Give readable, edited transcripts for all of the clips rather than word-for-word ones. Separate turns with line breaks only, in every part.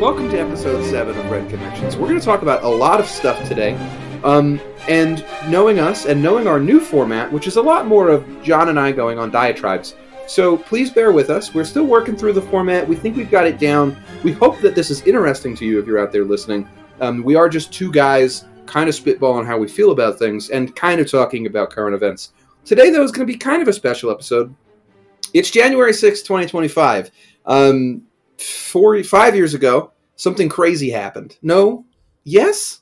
Welcome to episode 7 of Red Connections. We're going to talk about a lot of stuff today, and knowing us and knowing our new format, which is a lot more of John and I going on diatribes. So please bear with us. We're still working through the format. We think we've got it down. We hope that this is interesting to you if you're out there listening. We are just two guys kind of spitballing how we feel about things and kind of talking about current events. Today, though, is going to be kind of a special episode. It's January 6th, 2025. 5 years ago, something crazy happened. No? Yes?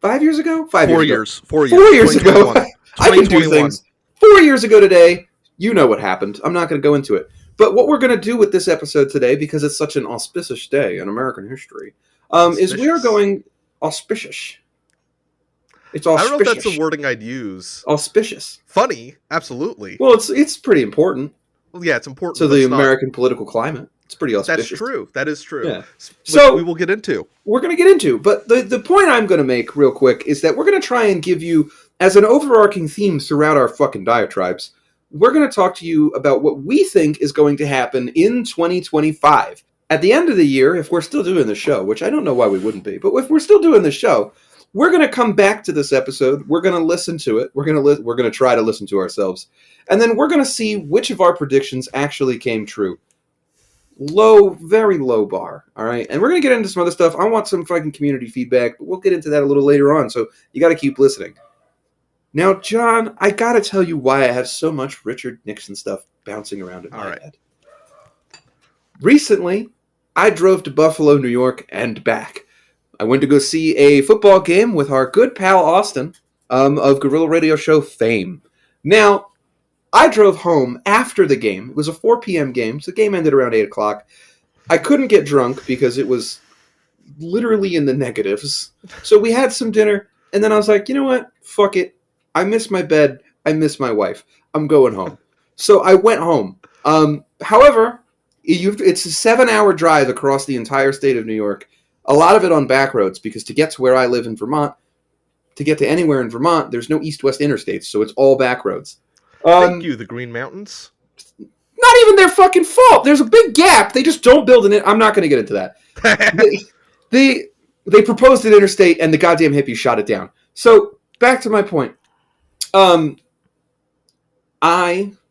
5 years ago? 5 years ago. 4 years ago. I can do things. 4 years ago today, you know what happened. I'm not going to go into it. But what we're going to do with this episode today, because it's such an auspicious day in American history, is we are going auspicious. It's auspicious.
I don't know if that's the wording I'd use.
Auspicious.
Funny, absolutely.
Well, it's pretty important.
Well, yeah, it's important.
To the American political climate. It's pretty auspicious.
That's true. That is true.
Yeah.
So we will get into.
We're going to get into. But the point I'm going to make real quick is that we're going to try and give you, as an overarching theme throughout our fucking diatribes, we're going to talk to you about what we think is going to happen in 2025. At the end of the year, if we're still doing the show, which I don't know why we wouldn't be, but if we're still doing the show, we're going to come back to this episode. We're going to listen to it. We're going to try to listen to ourselves. And then we're going to see which of our predictions actually came true. Very low bar, all right? And we're going to get into some other stuff. I want some fucking community feedback, but we'll get into that a little later on, so you got to keep listening. Now, John, I got to tell you why I have so much Richard Nixon stuff bouncing around in my head. Recently, I drove to Buffalo, New York, and back. I went to go see a football game with our good pal Austin of Guerrilla Radio Show fame. Now, I drove home after the game. It was a 4 p.m. game, so the game ended around 8 o'clock. I couldn't get drunk because it was literally in the negatives. So we had some dinner, and then I was like, you know what? Fuck it. I miss my bed. I miss my wife. I'm going home. So I went home. However, it's a 7-hour drive across the entire state of New York. A lot of it on back roads, because to get to where I live in Vermont, to get to anywhere in Vermont, there's no east-west interstates, so it's all back roads.
Thank you, the Green Mountains.
Not even their fucking fault. There's a big gap. They just don't build it. I'm not going to get into that. They proposed an interstate, and the goddamn hippies shot it down. So, back to my point. I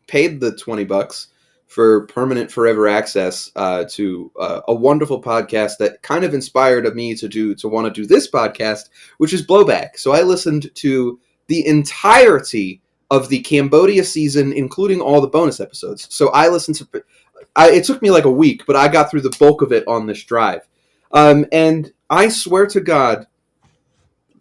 paid the $20 for permanent forever access to a wonderful podcast that kind of inspired me to want to do this podcast, which is Blowback. So I listened to the entirety of the Cambodia season, including all the bonus episodes. So I listened to it took me like a week, but I got through the bulk of it on this drive. And I swear to God,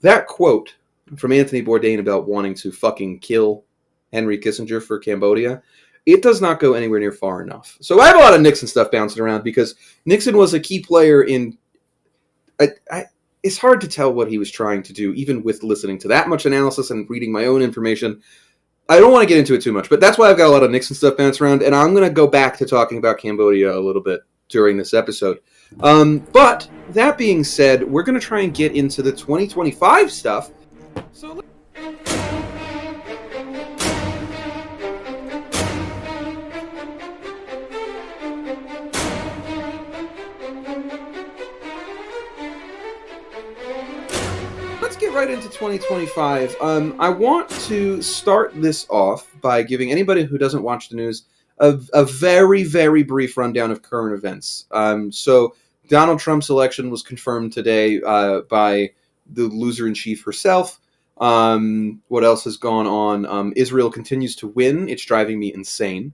that quote from Anthony Bourdain about wanting to fucking kill Henry Kissinger for Cambodia, it does not go anywhere near far enough. So I have a lot of Nixon stuff bouncing around because Nixon was a key player in... it's hard to tell what he was trying to do, even with listening to that much analysis and reading my own information. I don't want to get into it too much, but that's why I've got a lot of Nixon stuff bouncing around, and I'm going to go back to talking about Cambodia a little bit during this episode. But that being said, we're going to try and get into the 2025 stuff. So let's get right into 2025. I want to start this off by giving anybody who doesn't watch the news a very, very brief rundown of current events. So Donald Trump's election was confirmed today by the loser-in-chief herself. What else has gone on? Israel continues to win. It's driving me insane.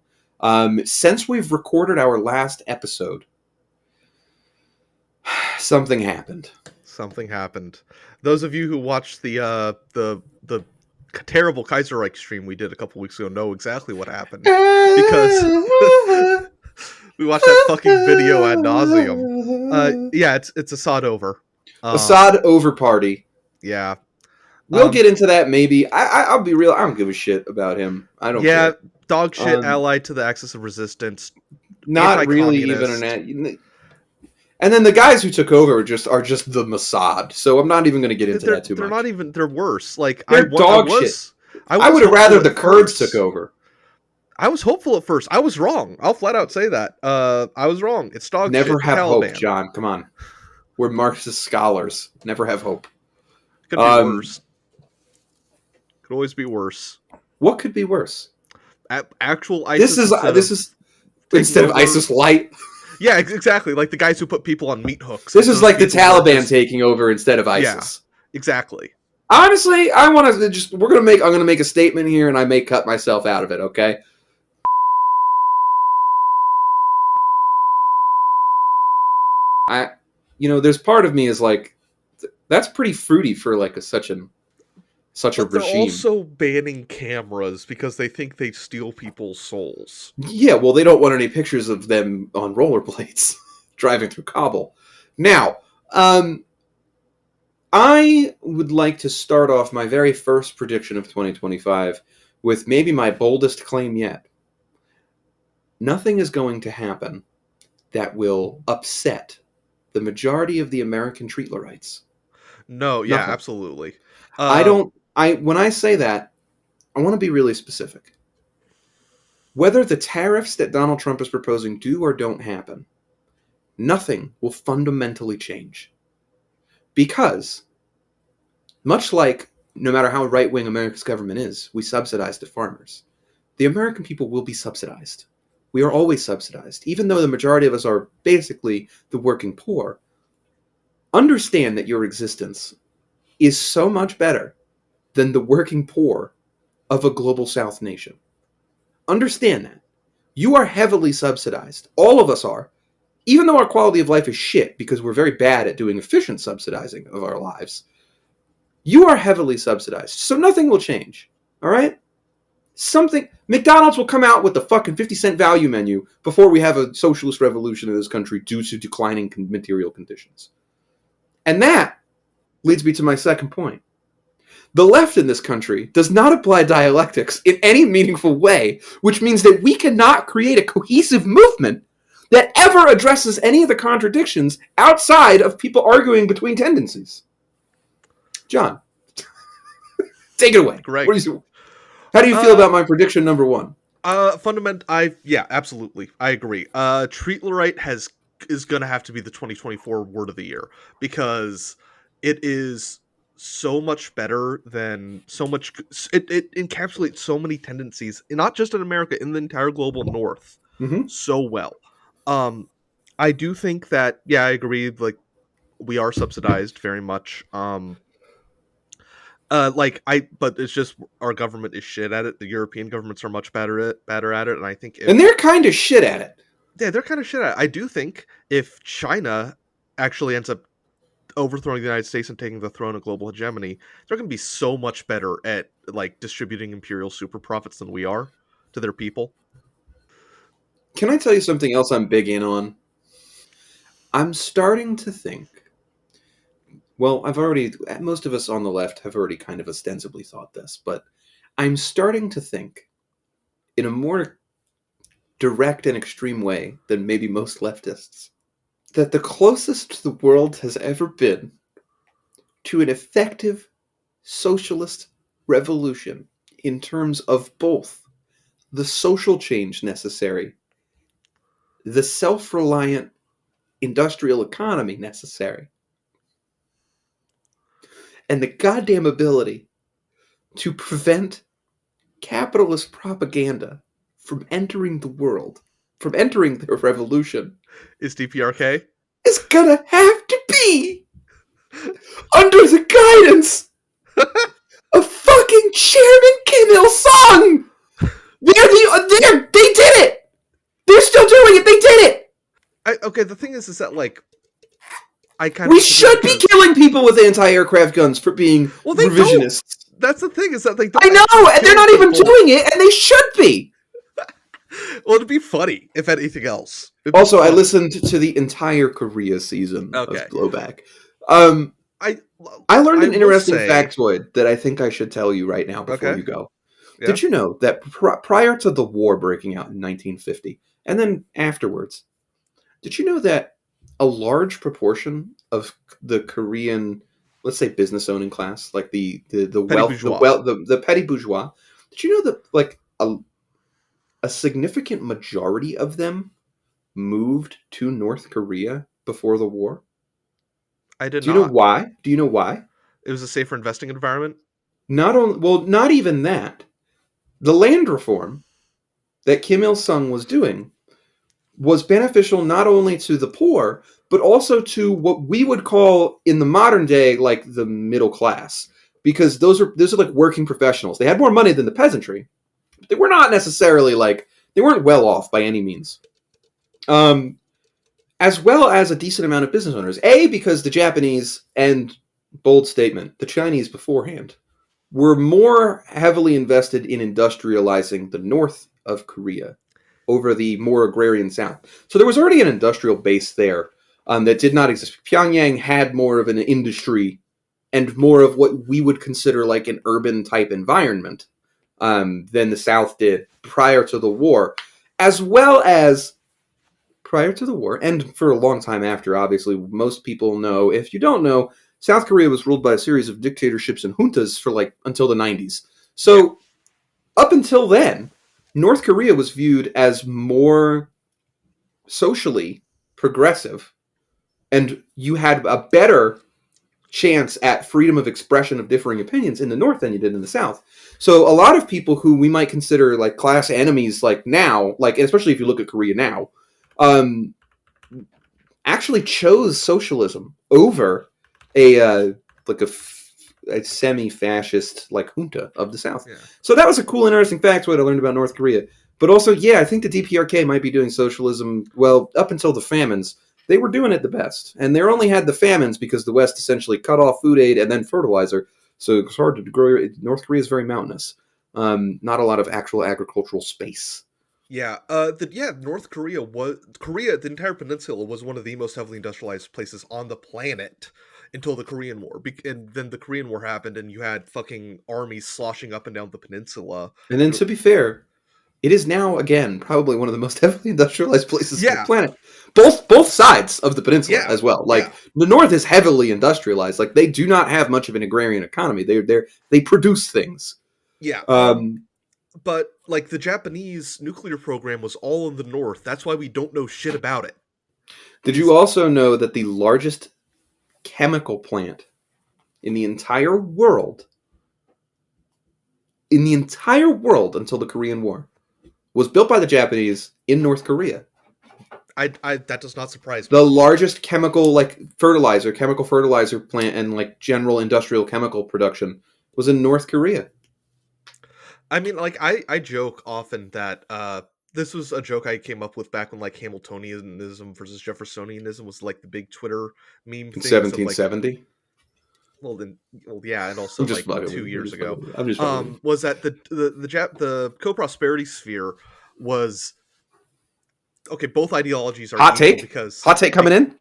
Since we've recorded our last episode, something happened.
Those of you who watched the terrible Kaiserreich stream we did a couple weeks ago know exactly what happened, because we watched that fucking video ad nauseum. Yeah, it's Assad over.
Assad over party.
Yeah.
We'll get into that maybe. I'll be real. I don't give a shit about him. I don't care.
Dog shit allied to the Axis of Resistance.
Not really even and then the guys who took over are just the Mossad. So I'm not even going to get into that too much.
They're worse. Like,
they're dog shit. I would have rather the Kurds took over.
I was hopeful at first. I was wrong. I'll flat out say that. I was wrong. It's dog shit.
Never have
Taliban.
hope, John. Come on. where Marxist scholars never have hope.
Could be worse. Could always be worse.
What could be worse?
Actual ISIS.
This is instead of ISIS light.
Yeah, exactly. Like the guys who put people on meat hooks.
This is like the Taliban taking over instead of ISIS.
Yeah, exactly.
Honestly, I want to just. I'm gonna make a statement here, and I may cut myself out of it. Okay. There's part of me is like, that's pretty fruity for like such a regime.
They're also banning cameras because they think they steal people's souls.
Yeah, well, they don't want any pictures of them on rollerblades driving through Kabul. Now, I would like to start off my very first prediction of 2025 with maybe my boldest claim yet. Nothing is going to happen that will upset the majority of the American Treatlerites.
No, yeah, nothing. Absolutely.
When I say that, I want to be really specific. Whether the tariffs that Donald Trump is proposing do or don't happen, nothing will fundamentally change. Because, much like no matter how right-wing America's government is, we subsidize the farmers, the American people will be subsidized. We are always subsidized. Even though the majority of us are basically the working poor, understand that your existence is so much better than the working poor of a global South nation. Understand that. You are heavily subsidized. All of us are. Even though our quality of life is shit because we're very bad at doing efficient subsidizing of our lives, you are heavily subsidized. So nothing will change. All right? McDonald's will come out with the fucking 50-cent value menu before we have a socialist revolution in this country due to declining material conditions. And that leads me to my second point. The left in this country does not apply dialectics in any meaningful way, which means that we cannot create a cohesive movement that ever addresses any of the contradictions outside of people arguing between tendencies. John, take it away.
Great.
How do you feel about my prediction number one?
Yeah, absolutely. I agree. Treatlerite is going to have to be the 2024 word of the year because it is so much better than it encapsulates so many tendencies, not just in America, in the entire global north, so well. I do think that, yeah, I agree, like, we are subsidized very much. But it's just our government is shit at it. The European governments are much better at it, and I think
and they're kind of shit at it.
Yeah, they're kind of shit at it. I do think if China actually ends up overthrowing the United States and taking the throne of global hegemony, they're going to be so much better at like distributing imperial super profits than we are to their people.
Can I tell you something else I'm big in on? I'm starting to think. Well, most of us on the left have already kind of ostensibly thought this, but I'm starting to think in a more direct and extreme way than maybe most leftists that the closest the world has ever been to an effective socialist revolution in terms of both the social change necessary, the self-reliant industrial economy necessary, and the goddamn ability to prevent capitalist propaganda from entering the world, from entering the revolution,
is DPRK?
Is gonna have to be under the guidance of fucking Chairman Kim Il-sung! They did it! They're still doing it! They did it!
Okay, the thing is that, like,
we should be killing people with anti-aircraft guns for being revisionists.
Don't. That's the thing, is that they don't.
I know, and they're not even doing it, and they should be!
Well, it'd be funny, if anything else.
Also, I listened to the entire Korea season of Blowback. I learned an interesting factoid that I think I should tell you right now before you go. Yeah. Did you know that prior to the war breaking out in 1950, and then afterwards, did you know that a large proportion of the Korean, let's say, business owning class, like the petty bourgeois, did you know that like a significant majority of them moved to North Korea before the war?
I did
Do you know
not.
why? Do you know why?
It was a safer investing environment.
Not only, well, not even that. The land reform that Kim Il Sung was doing was beneficial not only to the poor, but also to what we would call in the modern day like the middle class, because those are like working professionals. They had more money than the peasantry. They were not necessarily like they weren't well off by any means. Um, as well as a decent amount of business owners. A, because the Japanese and bold statement, the Chinese beforehand were more heavily invested in industrializing the north of Korea over the more agrarian south. So there was already an industrial base there that did not exist. Pyongyang had more of an industry and more of what we would consider like an urban type environment than the South did prior to the war, as well as prior to the war and for a long time after. Obviously, most people know. If you don't know, South Korea was ruled by a series of dictatorships and juntas for like until the 90s.
Yeah.
So up until then, North Korea was viewed as more socially progressive, and you had a better chance at freedom of expression of differing opinions in the North than you did in the South. So a lot of people who we might consider like class enemies, like now, like especially if you look at Korea now, um, actually chose socialism over a like a semi-fascist like junta of the South.
Yeah.
So that was a cool, interesting factoid I learned about North Korea. But also, yeah, I think the DPRK might be doing socialism well up until the famines. They were doing it the best, and they only had the famines because the West essentially cut off food aid and then fertilizer. So it was hard to grow. North Korea is very mountainous. Not a lot of actual agricultural space.
Yeah, North Korea the entire peninsula was one of the most heavily industrialized places on the planet until the Korean War. And then the Korean War happened, and you had fucking armies sloshing up and down the peninsula.
And then, to be fair, it is now again probably one of the most heavily industrialized places on the planet. Both sides of the peninsula as well. Like the North is heavily industrialized. Like they do not have much of an agrarian economy. They produce things.
Yeah. But like the Japanese nuclear program was all in the North. That's why we don't know shit about it.
Did you also know that the largest chemical plant in the entire world until the Korean War was built by the Japanese in North Korea?
That does not surprise me.
The largest chemical fertilizer plant and like general industrial chemical production was in North Korea.
I mean, like I joke often that this was a joke I came up with back when like Hamiltonianism versus Jeffersonianism was like the big Twitter meme thing.
1770.
Yeah, and also like 2 years ago. Was that the co-prosperity sphere was okay? Both ideologies are
hot take
because
hot take coming in.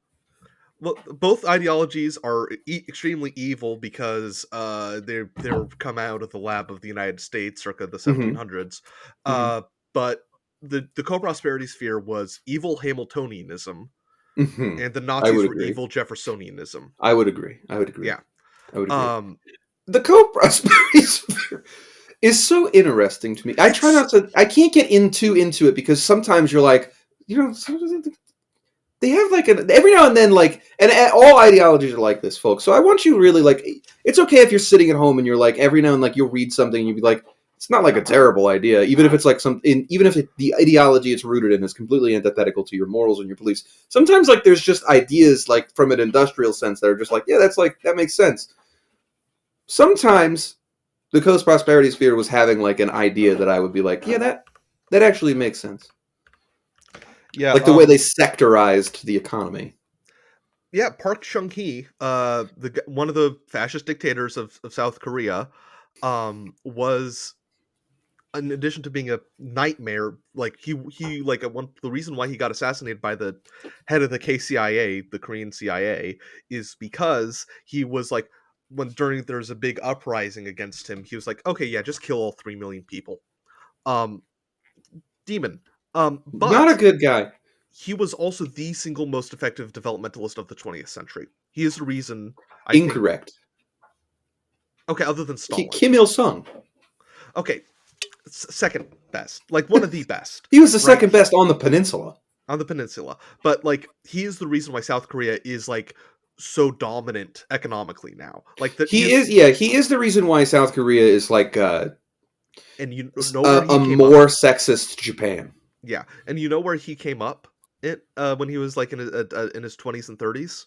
Well, both ideologies are extremely evil because they're come out of the lab of the United States circa the 1700s. But the co-prosperity sphere was evil Hamiltonianism, and the Nazis were evil Jeffersonianism.
I would agree.
Yeah,
I would agree. The co-prosperity sphere is so interesting to me. I try not to. I can't get into it because sometimes you're like, they have like every now and then like, and all ideologies are like this, folks. So I want you really like, it's okay if you're sitting at home and you're like every now and like you'll read something and you'll be like, it's not like a terrible idea, even if it's like even if the ideology it's rooted in is completely antithetical to your morals and your beliefs. Sometimes like there's just ideas like from an industrial sense that are just like, yeah, that makes sense. Sometimes the co-prosperity sphere was having like an idea that I would be like, yeah, that actually makes sense.
Yeah,
like the way they sectorized the economy.
Yeah, Park Chung-hee, one of the fascist dictators of South Korea, was, in addition to being a nightmare, like he like the reason why he got assassinated by the head of the KCIA, the Korean CIA, is because he was like during there's a big uprising against him, he was like, okay, yeah, just kill all 3 million people. Demon. But
not a good guy.
He was also the single most effective developmentalist of the 20th century. He is the reason.
Incorrect.
Okay, other than Stalin.
Kim Il Sung.
Okay, second best, like one of the best.
He was the second best on the peninsula.
But like he is the reason why South Korea is like so dominant economically now. Like that
He is the reason why South Korea is like
and you know where he
a
came
more
up.
sexist Japan.
Yeah, and you know where he came up when he was like in his 20s and 30s.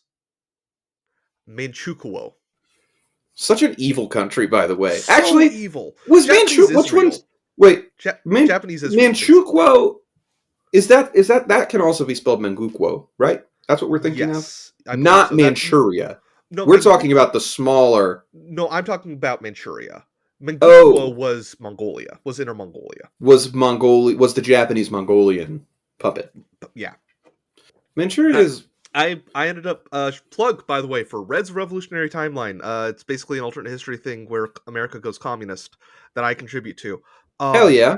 Manchukuo.
Such an evil country, by the way.
So
Actually,
evil.
was
Japanese
Manchu? Which one's?
Israel.
Wait,
Japanese Israel, basically.
Manchukuo. Is that can also be spelled Manchukuo, right? That's what we're thinking of.
Yes, I believe
Not
so.
Manchuria.
No,
We're talking about the smaller.
No, I'm talking about Manchuria. Manchukuo
Oh,
was Mongolia. Was Inner Mongolia.
was the Japanese Mongolian puppet.
Yeah.
Manchuria is.
I ended up plug, by the way, for Red's Revolutionary Timeline. It's basically an alternate history thing where America goes communist that I contribute to.
Hell yeah.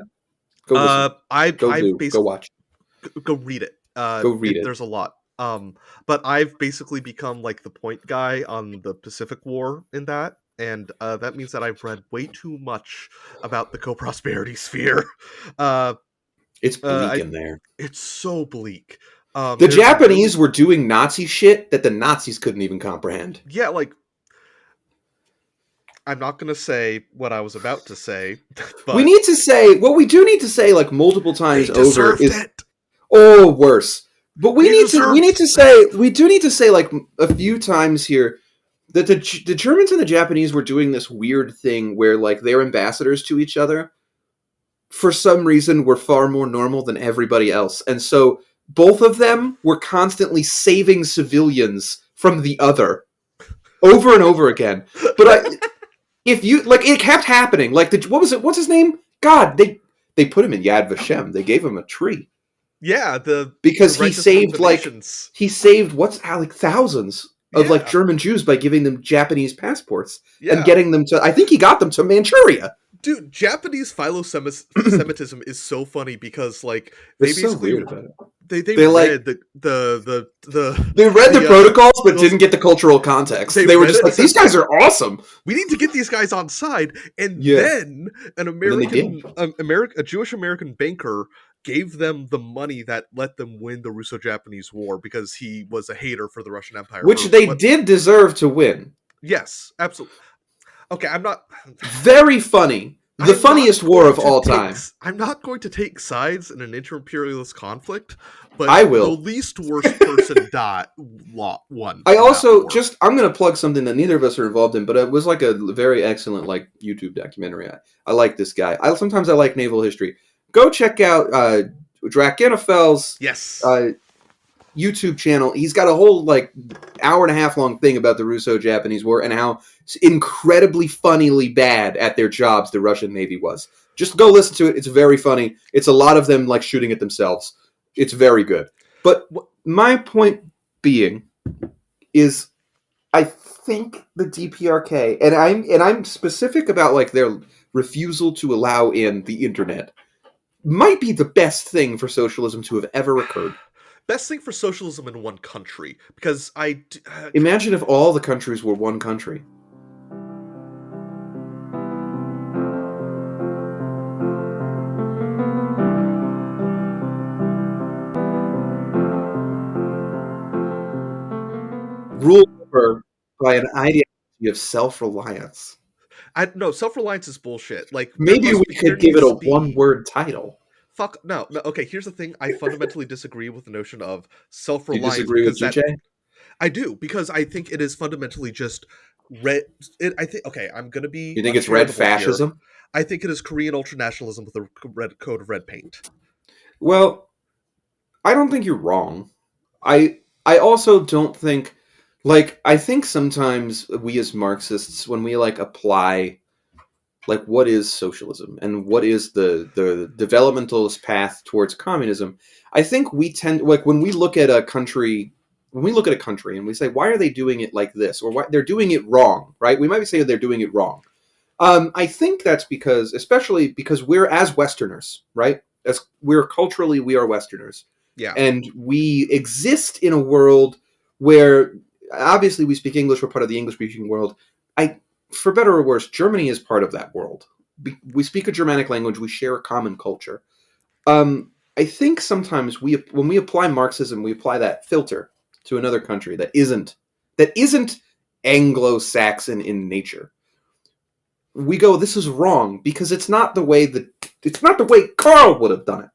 Go listen.
I've
Go
basically
watch.
go read it.
Go read it.
There's a lot. But I've basically become like the point guy on the Pacific War in that, and that means that I've read way too much about the co-prosperity sphere.
It's bleak in there.
It's so bleak.
The Japanese were doing Nazi shit that the Nazis couldn't even comprehend.
Yeah, like I'm not gonna say what I was about to say, but
we need to say what we do need to say like multiple times over is
it.
Oh, worse. But we need to say like a few times here that the Germans and the Japanese were doing this weird thing where like their ambassadors to each other for some reason were far more normal than everybody else. And so both of them were constantly saving civilians from the other over and over again. But if you like, it kept happening. Like, what was it? What's his name? God, they put him in Yad Vashem. They gave him a tree.
Yeah,
because he saved thousands of like German Jews by giving them Japanese passports and getting them to. I think he got them to Manchuria.
Dude, Japanese philo-Semitism is so funny because like
they basically so weird about it.
They read the
they read the protocols but didn't get the cultural context. They were just like, these guys are awesome.
We need to get these guys on side. And then a Jewish American banker gave them the money that let them win the Russo-Japanese War because he was a hater for the Russian Empire.
Which they did deserve to win.
Yes, absolutely. Okay, I'm not...
Very funny. The funniest war of all time.
I'm not going to take sides in an inter-imperialist conflict, but
I will.
The least worst person won.
I also I'm going to plug something that neither of us are involved in, but it was like a very excellent like YouTube documentary. I like this guy. Sometimes I like naval history. Go check out Drakenifel's YouTube channel. He's got a whole like hour and a half long thing about the Russo-Japanese War and how incredibly funnily bad at their jobs the Russian Navy was. Just go listen to it. It's very funny. It's a lot of them like shooting at themselves. It's very good. But my point being is I think the DPRK and I'm specific about like their refusal to allow in the internet might be the best thing for socialism to have ever occurred.
Best thing for socialism in one country, because
imagine if all the countries were one country. Ruled over by an ideology of self-reliance.
No, self-reliance is bullshit. Like
maybe we could give it a one-word title.
Fuck no. Okay, here's the thing. I fundamentally disagree with the notion of self-reliance.
You disagree with GJ?
I do, because I think it is fundamentally just red. I'm gonna be.
You think it's red fascism?
Here. I think it is Korean ultranationalism with a red code of red paint.
Well, I don't think you're wrong. I also don't think, like, I think sometimes we as Marxists, when we like apply. Like, what is socialism and what is the developmentalist path towards communism? I think we tend, like, when we look at a country and we say, why are they doing it like this? Or why they're doing it wrong, right? We might be saying they're doing it wrong. I think that's especially because we're as Westerners, right? As we are Westerners.
Yeah.
And we exist in a world where, obviously, we speak English. We're part of the English-speaking world. For better or worse, Germany is part of that world. We speak a Germanic language. We share a common culture. I think sometimes when we apply Marxism, we apply that filter to another country that isn't that isn't Anglo-Saxon in nature, we go, this is wrong because it's not the way Karl would have done it,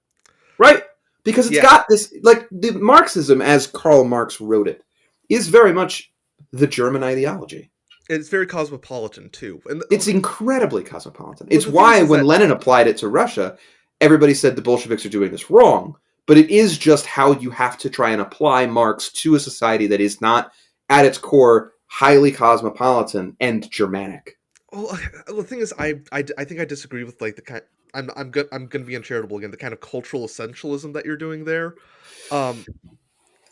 right? Because it's got this, like, the Marxism as Karl Marx wrote it is very much the German ideology.
It's very cosmopolitan too, and
it's incredibly cosmopolitan. It's why when Lenin applied it to Russia, everybody said the Bolsheviks are doing this wrong. But it is just how you have to try and apply Marx to a society that is not, at its core, highly cosmopolitan and Germanic.
Well, the thing is, I think I disagree with like the kind. I'm gonna be uncharitable again. The kind of cultural essentialism that you're doing there.
I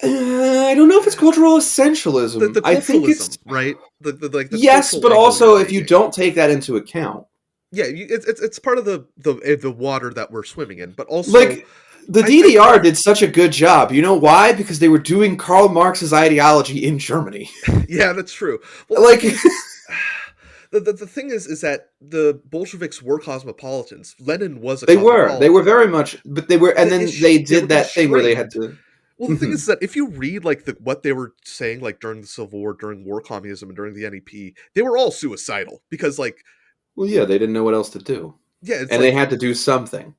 don't know if it's cultural essentialism.
The culturalism,
I think it's
right. The
yes, but also if you don't take that into account,
it's part of the water that we're swimming in. But also,
like the DDR did such a good job. You know why? Because they were doing Karl Marx's ideology in Germany.
Yeah, that's true. Well,
like.
The thing is that the Bolsheviks were cosmopolitans. Lenin was a
They were very much, but they were, and then they did that thing where they had to.
Well, the thing is that if you read like what they were saying, like during the Civil War, during war communism, and during the NEP, they were all suicidal because, like,
well, yeah, they didn't know what else to do.
Yeah,
and they had to do something.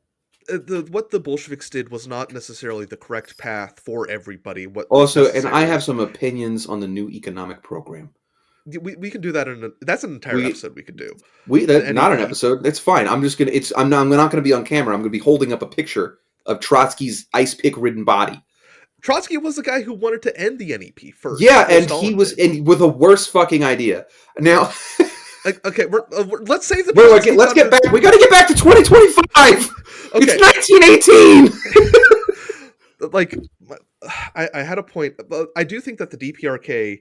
What the Bolsheviks did was not necessarily the correct path for everybody.
And I have some opinions on the new economic program.
We can do that that's an entire episode we could do.
Not an episode. That's fine. I'm just gonna. I'm not gonna be on camera. I'm gonna be holding up a picture of Trotsky's ice pick ridden body.
Trotsky was the guy who wanted to end the NEP first.
Yeah, and he was with a worse fucking idea. Now,
okay, let's save the.
Let's get back. We got to get back to 2025. Okay. It's 1918.
Like, I had a point. I do think that the DPRK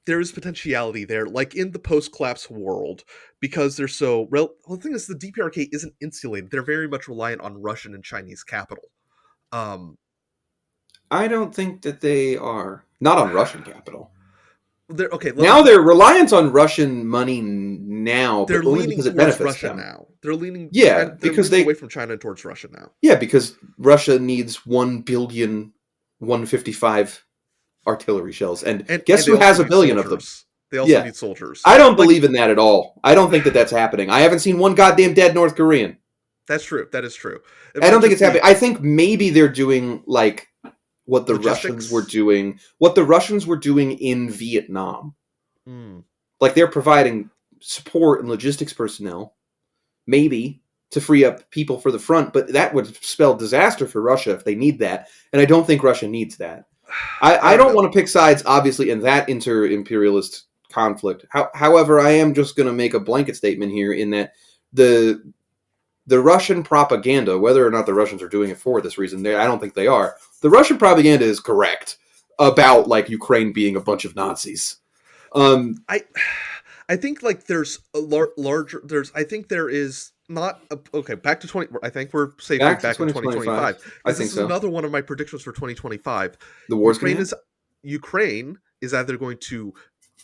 there is potentiality there, like in the post-collapse world, because they're so. Well, the thing is, the DPRK isn't insulated. They're very much reliant on Russian and Chinese capital.
I don't think that they are. Not on Russian capital.
They're
reliant on Russian money now, but only because it benefits
Russia
them.
Now they're leaning,
because
they're away from China towards Russia now.
Yeah, because Russia needs 1,155,000,000 artillery shells, and guess who has 1 billion of them?
They also need soldiers.
I don't believe in that at all. I don't think that that's happening. I haven't seen one goddamn dead North Korean.
That's true. That is true.
I don't think it's happening. I think maybe they're doing like what the Russians were doing. What the Russians were doing in Vietnam. Like they're providing support and logistics personnel, maybe to free up people for the front, but that would spell disaster for Russia if they need that. And I don't think Russia needs that. I don't want to pick sides, obviously, in that inter-imperialist conflict. However, I am just going to make a blanket statement here in that the Russian propaganda, whether or not the Russians are doing it for this reason, I don't think they are. The Russian propaganda is correct about like Ukraine being a bunch of Nazis.
I think like there's a larger. I think there is not okay. Back to 20. I think we're safe back in 2025.
I think so.
This is another one of my predictions for 2025.
The war's
Ukraine is either going to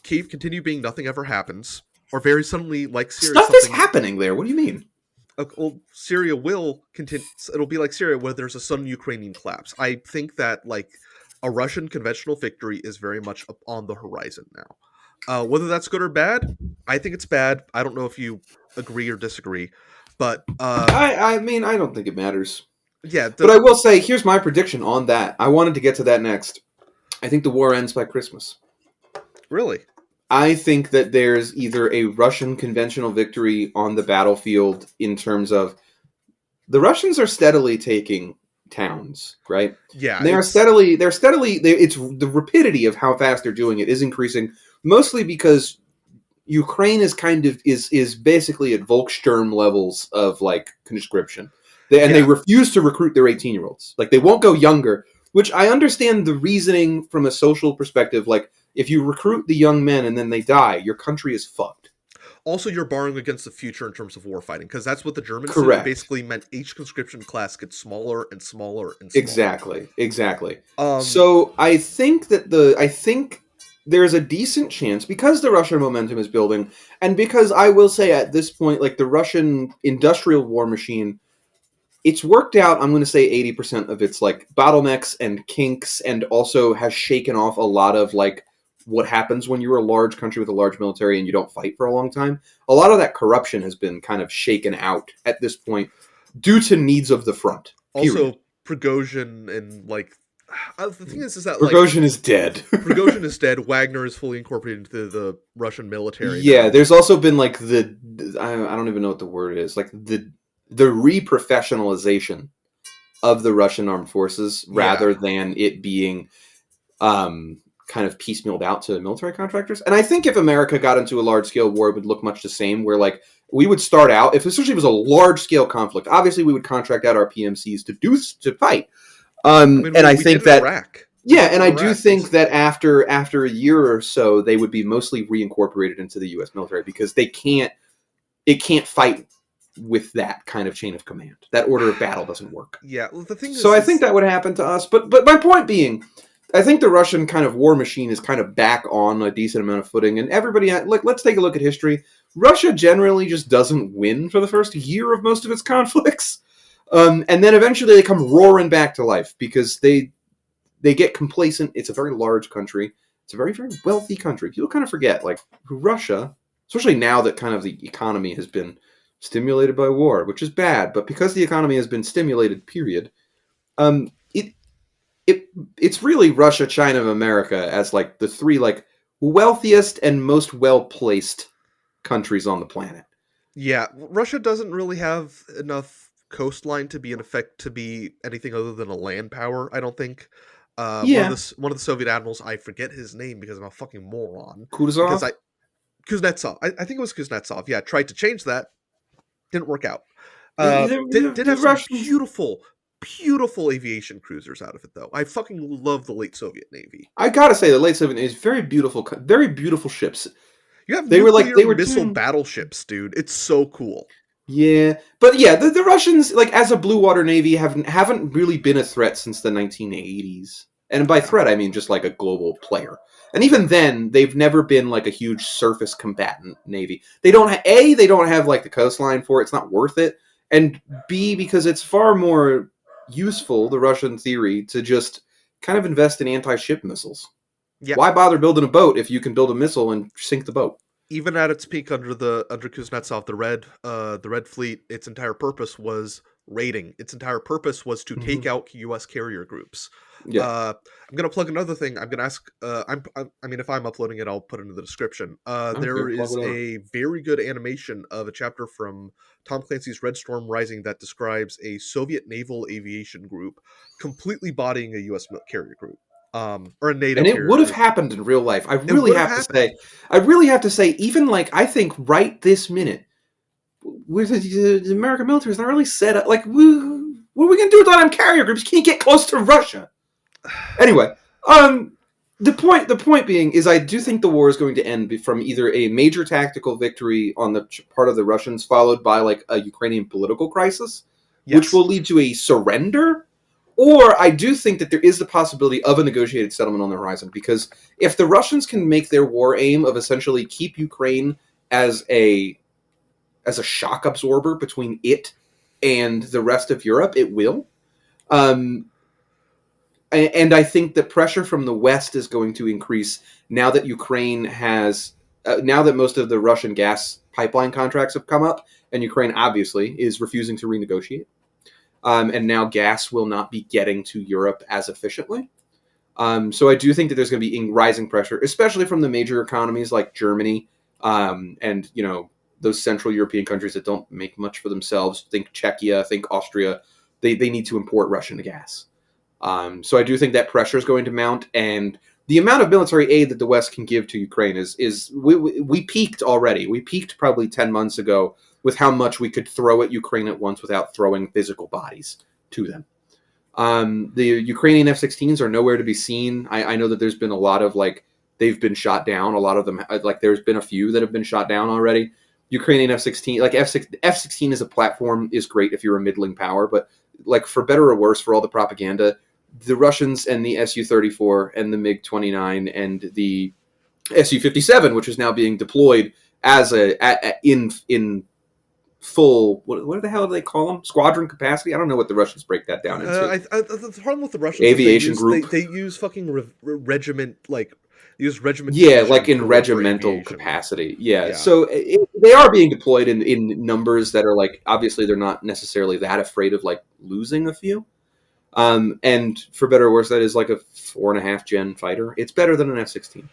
continue being nothing ever happens, or very suddenly like Syria.
Stuff is happening there. What do you mean?
Well, Syria will continue. It'll be like Syria, where there's a sudden Ukrainian collapse. I think that like a Russian conventional victory is very much on the horizon now. Whether that's good or bad, I think it's bad. I don't know if you agree or disagree, but
I mean, I don't think it matters.
Yeah,
but I will say, here's my prediction on that. I wanted to get to that next. I think the war ends by Christmas.
Really?
I think that there's either a Russian conventional victory on the battlefield in terms of the Russians are steadily taking towns, right?
Yeah,
it's the rapidity of how fast they're doing it is increasing, mostly because Ukraine is is basically at Volkssturm levels of like conscription. They refuse to recruit their 18-year-olds. Like they won't go younger, which I understand the reasoning from a social perspective. Like if you recruit the young men and then they die, your country is fucked.
Also, you're borrowing against the future in terms of war fighting, because that's what the Germans
did.
Basically meant each conscription class gets smaller and smaller and smaller.
Exactly. So I think there's a decent chance, because the Russian momentum is building, and because I will say at this point, like the Russian industrial war machine it's worked out, I'm going to say 80% of its like bottlenecks and kinks, and also has shaken off a lot of like what happens when you're a large country with a large military and you don't fight for a long time. A lot of that corruption has been kind of shaken out at this point due to needs of the front. Period.
Also, Prigozhin and like the thing is that like
Prigozhin is dead.
Prigozhin is dead. Wagner is fully incorporated into the Russian military.
Yeah,
now.
there's also been like I don't even know what the word is, like the reprofessionalization of the Russian armed forces rather than it being kind of piecemealed out to military contractors. And I think if America got into a large scale war, it would look much the same, where like we would start out, if especially it was a large scale conflict, obviously we would contract out our PMCs to fight. And I think that
Iraq.
Yeah, and I do think that after a year or so, they would be mostly reincorporated into the U.S. military because it can't fight with that kind of chain of command. That order of battle doesn't work.
Yeah, well, the thing
so I think that would happen to us. But my point being, I think the Russian kind of war machine is kind of back on a decent amount of footing, and everybody let's take a look at history. Russia generally just doesn't win for the first year of most of its conflicts, and then eventually they come roaring back to life because they get complacent. It's a very large country. It's a very, very wealthy country. People kind of forget, like, Russia, especially now that kind of the economy has been stimulated by war, which is bad, but because the economy has been stimulated, period, it's really Russia, China, and America as, like, the three, like, wealthiest and most well-placed countries on the planet.
Yeah, Russia doesn't really have enough coastline to be in effect to be anything other than a land power, I don't think. One of the Soviet admirals, I forget his name because I'm a fucking moron.
Kuznetsov?
Kuznetsov. I think it was Kuznetsov. Yeah, tried to change that. Didn't work out. Did have some beautiful aviation cruisers out of it, though. I fucking love the late Soviet Navy.
I gotta say, the late Soviet Navy is very beautiful ships.
You have they were missile battleships, dude. It's so cool.
Yeah, but yeah, the Russians, like, as a blue water navy, haven't really been a threat since the 1980s. And by threat, I mean just like a global player. And even then, they've never been like a huge surface combatant navy. They don't have like the coastline for it. It's not worth it. And B, because it's far more useful, the Russian theory, to just kind of invest in anti-ship missiles. Yeah. Why bother building a boat if you can build a missile and sink the boat?
Even at its peak under Kuznetsov, the Red Fleet, its entire purpose was raiding. Its entire purpose was to take out U.S. carrier groups. Yeah. I'm gonna plug another thing. I'm gonna ask. I mean, if I'm uploading it, I'll put it in the description. There is a very good animation of a chapter from Tom Clancy's Red Storm Rising that describes a Soviet naval aviation group completely bodying a U.S. carrier group. Or a NATO,
and it would have happened in real life. I really have to say, even like, I think right this minute, with the American military is not really set up. Like, what are we gonna do with all them carrier groups? Can't get close to Russia. Anyway, the point being is, I do think the war is going to end from either a major tactical victory on the part of the Russians, followed by like a Ukrainian political crisis, which will lead to a surrender. Or I do think that there is the possibility of a negotiated settlement on the horizon, because if the Russians can make their war aim of essentially keep Ukraine as a shock absorber between it and the rest of Europe, it will. And I think that pressure from the West is going to increase now that Ukraine has, now that most of the Russian gas pipeline contracts have come up, and Ukraine obviously is refusing to renegotiate. And now gas will not be getting to Europe as efficiently. So I do think that there's going to be rising pressure, especially from the major economies like Germany and, you know, those Central European countries that don't make much for themselves. Think Czechia, think Austria. They need to import Russian gas. So I do think that pressure is going to mount, and the amount of military aid that the West can give to Ukraine is we peaked already. We peaked probably 10 months ago with how much we could throw at Ukraine at once without throwing physical bodies to them. The Ukrainian F-16s are nowhere to be seen. I know that there's been a lot of, like, they've been shot down. A lot of them, like, there's been a few that have been shot down already. Ukrainian F-16, like, F-16 as a platform is great if you're a middling power, but, like, for better or worse, for all the propaganda, the Russians and the Su-34 and the MiG-29 and the Su-57, which is now being deployed as in full. What the hell do they call them? Squadron capacity? I don't know what the Russians break that down into.
The problem with the Russians
Aviation
is
group.
they use fucking regiment regiment
Yeah,
division
like in
for
regimental
aviation.
capacity. Yeah,
Yeah.
so they are being deployed in numbers that are like obviously they're not necessarily that afraid of like losing a few. And for better or worse, that is like a 4.5 gen fighter. It's better than an F-16.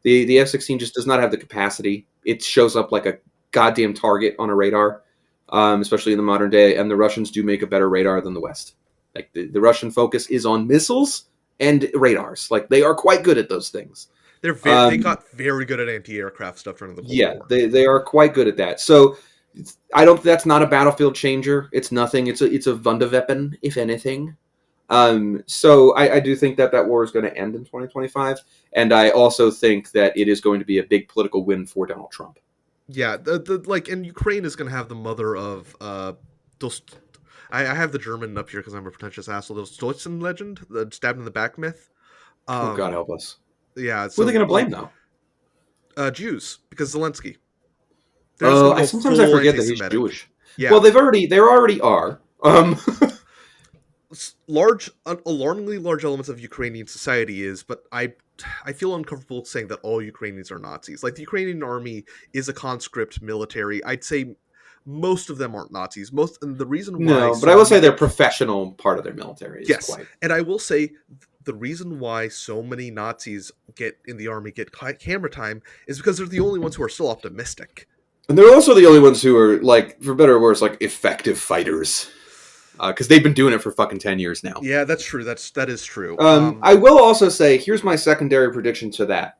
The F-16 just does not have the capacity. It shows up like a goddamn target on a radar, especially in the modern day. And the Russians do make a better radar than the West. Like the Russian focus is on missiles and radars. Like they are quite good at those things.
They got very good at anti-aircraft stuff during the Cold War.
They are quite good at that. So I don't. That's not a battlefield changer. It's nothing. It's a Wunderweapon, if anything. So I do think that war is going to end in 2025, and I also think that it is going to be a big political win for Donald Trump.
Yeah, and Ukraine is going to have the mother of those. I have the German up here because I'm a pretentious asshole. Those Deutschen legend, the stabbed in the back myth.
Oh God help us.
Yeah,
who are they going to blame though?
Jews, because Zelensky.
I sometimes I forget that he's Jewish.
Yeah.
Well, there already are.
Alarmingly large elements of Ukrainian society is, but I feel uncomfortable saying that all Ukrainians are Nazis. Like the Ukrainian army is a conscript military. I'd say most of them aren't Nazis. And the reason why.
No, but I will say they're professional part of their military.
Yes, and I will say the reason why so many Nazis get camera time is because they're the only ones who are still optimistic.
And they're also the only ones who are, like, for better or worse, like, effective fighters. Because they've been doing it for fucking 10 years now.
Yeah, that's true. That is true.
I will also say, here's my secondary prediction to that.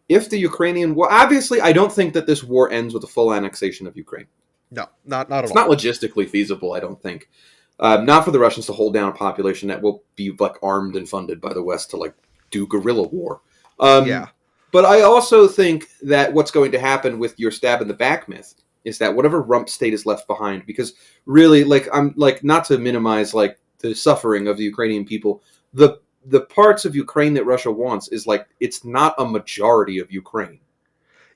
If the Ukrainian... Well, obviously, I don't think that this war ends with a full annexation of Ukraine.
No, not at all.
It's not logistically feasible, I don't think. Not for the Russians to hold down a population that will be, like, armed and funded by the West to, like, do guerrilla war.
Yeah.
But I also think that what's going to happen with your stab in the back myth is that whatever rump state is left behind, because really, like, I'm like, not to minimize like the suffering of the Ukrainian people, the parts of Ukraine that Russia wants is like it's not a majority of Ukraine.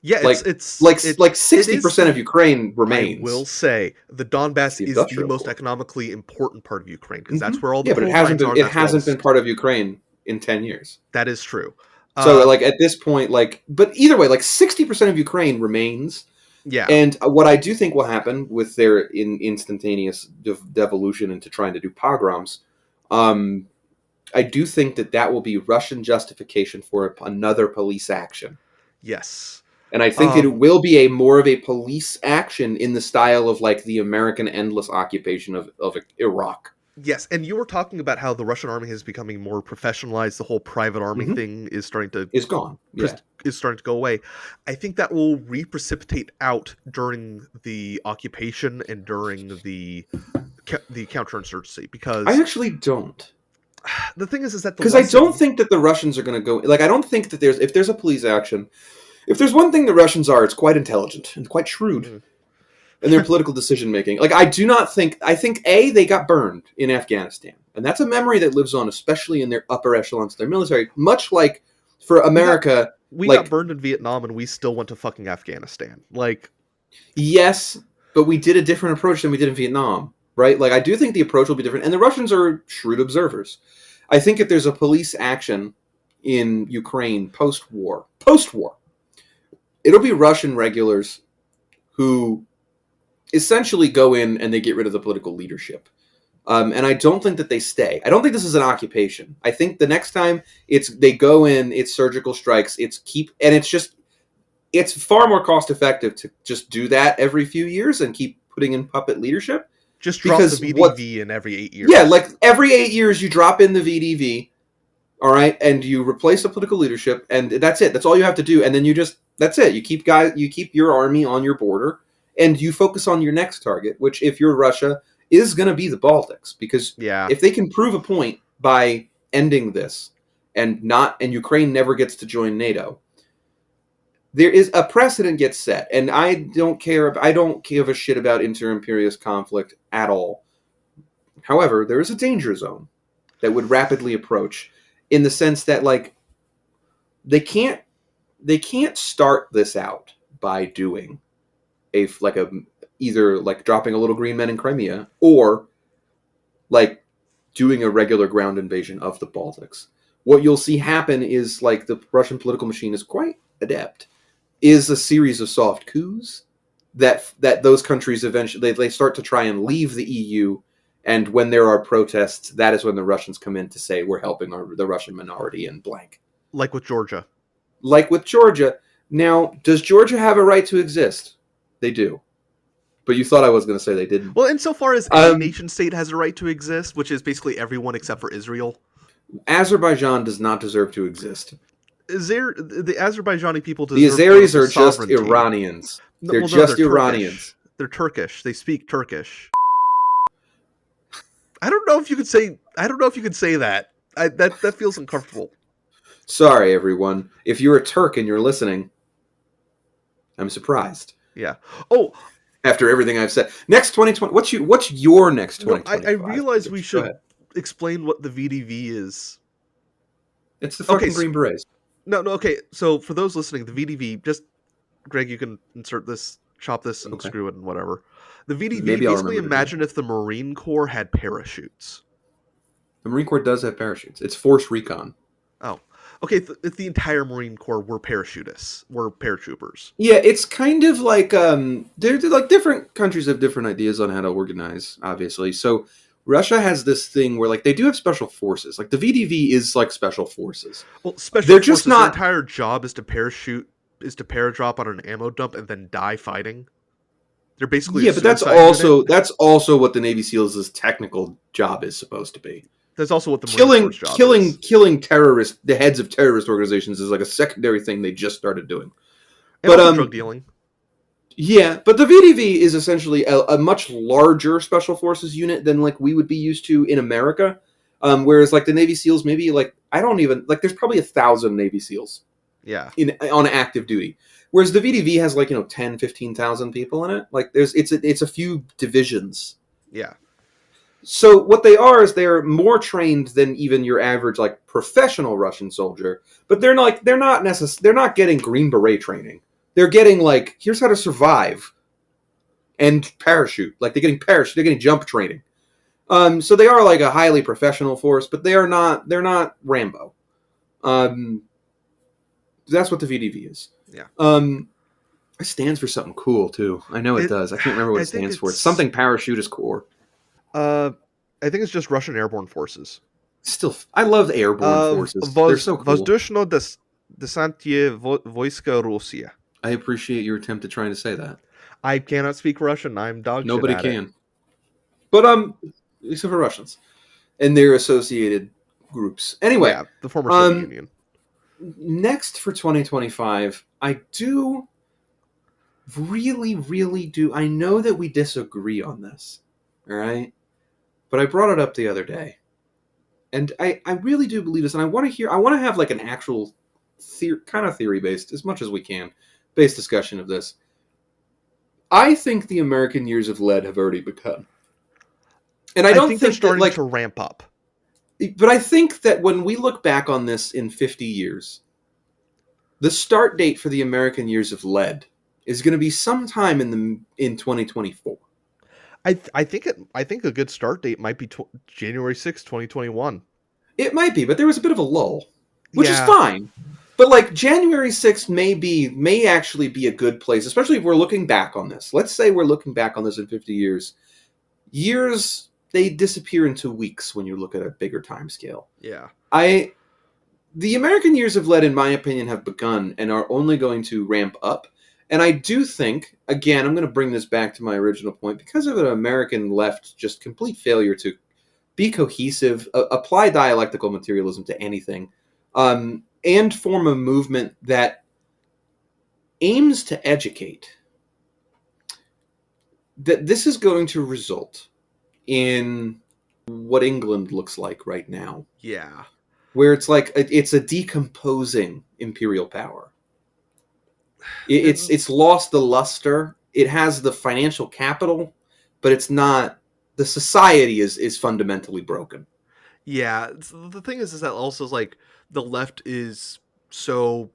Yeah, it's
like 60% of Ukraine remains.
I will say the Donbass is the most economically important part of Ukraine because that's where all the
but it hasn't been part of Ukraine in 10 years.
That is true.
So, like, at this point, like... But either way, like, 60% of Ukraine remains.
Yeah.
And what I do think will happen with their instantaneous devolution into trying to do pogroms, I do think that will be Russian justification for another police action.
Yes.
And I think it will be more of a police action in the style of, like, the American endless occupation of Iraq.
Yes, and you were talking about how the Russian army is becoming more professionalized. The whole private army thing is starting to...
It's gone.
Is starting to go away. I think that will reprecipitate out during the occupation and during the counterinsurgency, because...
I actually don't.
The thing is that...
Because I don't think that the Russians are going to go... Like, I don't think that if there's a police action... If there's one thing the Russians are, it's quite intelligent and quite shrewd. In their political decision-making. Like, I think, A, they got burned in Afghanistan. And that's a memory that lives on, especially in their upper echelons of their military. Much like, for America...
We got burned in Vietnam, and we still went to fucking Afghanistan. Like...
Yes, but we did a different approach than we did in Vietnam, right? Like, I do think the approach will be different. And the Russians are shrewd observers. I think if there's a police action in Ukraine post-war, it'll be Russian regulars who... essentially go in and they get rid of the political leadership. And I don't think that they stay. I don't think this is an occupation. I think the next time they go in, it's surgical strikes, it's far more cost effective to just do that every few years and keep putting in puppet leadership.
Just drop the VDV in every 8 years.
Yeah, like every 8 years you drop in the VDV, all right, and you replace the political leadership, and that's it. That's all you have to do. And then that's it. You keep your army on your border. And you focus on your next target, which, if you're Russia, is going to be the Baltics. Because if they can prove a point by ending this, and Ukraine never gets to join NATO, there is a precedent gets set. And I don't give a shit about inter-imperialist conflict at all. However, there is a danger zone that would rapidly approach, in the sense that, like, they can't start this out by doing a either like dropping a little green men in Crimea or like doing a regular ground invasion of the Baltics. What you'll see happen is like the Russian political machine is quite adept. Is a series of soft coups that those countries eventually they start to try and leave the EU, and when there are protests, that is when the Russians come in to say we're helping the Russian minority in blank.
Like with Georgia.
Like with Georgia. Now, does Georgia have a right to exist? They do. But you thought I was going to say they didn't.
Well, insofar as any nation state has a right to exist, which is basically everyone except for Israel.
Azerbaijan does not deserve to exist.
The Azerbaijani people
The
deserve
Azeris are just
sovereignty.
Iranians.
No,
they're
well,
just
they're
Iranians.
Turkish. They're Turkish. They speak Turkish. I don't know if you could say that. That feels uncomfortable.
Sorry, everyone. If you're a Turk and you're listening, I'm surprised.
Yeah. Oh,
after everything I've said, next 2020. What's your next 2025?
No, I realize we should explain what the VDV is.
It's the fucking Green Berets.
No, okay. So for those listening, the VDV, just Greg, you can insert this, chop this, and screw it and whatever. The VDV, basically imagine if the Marine Corps had parachutes.
The Marine Corps does have parachutes. It's force recon.
Oh, okay. If the entire Marine Corps were parachutists, were paratroopers.
Yeah, it's kind of like they're like different countries have different ideas on how to organize. Obviously, so Russia has this thing where like they do have special forces. Like the VDV is like special forces.
Well, special
they're
forces,
just not.
Their entire job is to paradrop on an ammo dump and then die fighting. They're basically
but that's also what the Navy SEALs' technical job is supposed to be.
That's also what the Marine Corps job is.
Killing terrorists, the heads of terrorist organizations, is like a secondary thing they just started doing.
And but drug dealing.
Yeah, but the VDV is essentially a much larger special forces unit than like we would be used to in America. Whereas like the Navy SEALs, maybe like I don't even like. There's probably 1,000 Navy SEAls.
Yeah.
On active duty. Whereas the VDV has like 10, 15,000 people in it. Like it's a few divisions.
Yeah.
So what they are is they're more trained than even your average like professional Russian soldier, but they're not getting Green Beret training. They're getting like here's how to survive and parachute. Like they're getting jump training. So they are like a highly professional force, but they're not Rambo. That's what the VDV is.
Yeah.
It stands for something cool too. I know it does. I can't remember what it stands for. It's something parachutist corps.
I think it's just Russian Airborne Forces.
Still, I love airborne forces. They're so cool.
Воздушно-десантные войска Россия.
I appreciate your attempt at trying to say that.
I cannot speak Russian. I'm dog shit
Nobody
at
can.
It.
But except for Russians and their associated groups. Anyway,
yeah, the former Soviet Union.
Next for 2025, I do really do. I know that we disagree on this, all right? But I brought it up the other day, and I really do believe this, and I want to have like an actual kind of theory-based, as much as we can, based discussion of this. I think the American years of lead have already begun. And I don't think
they're starting to ramp up.
But I think that when we look back on this in 50 years, the start date for the American years of lead is going to be sometime in 2024.
I think a good start date might be January 6th, 2021.
It might be, but there was a bit of a lull, which is fine. But like January 6th may actually be a good place, especially if we're looking back on this. Let's say we're looking back on this in 50 years. Years, they disappear into weeks when you look at a bigger time scale.
Yeah.
The American years of lead, in my opinion, have begun and are only going to ramp up. And I do think, again, I'm going to bring this back to my original point, because of an American left just complete failure to be cohesive, apply dialectical materialism to anything, and form a movement that aims to educate, that this is going to result in what England looks like right now.
Yeah.
Where it's like, it's a decomposing imperial power. It's lost the luster. It has the financial capital, but it's not. The society is fundamentally broken.
Yeah, the thing is that also like the left is so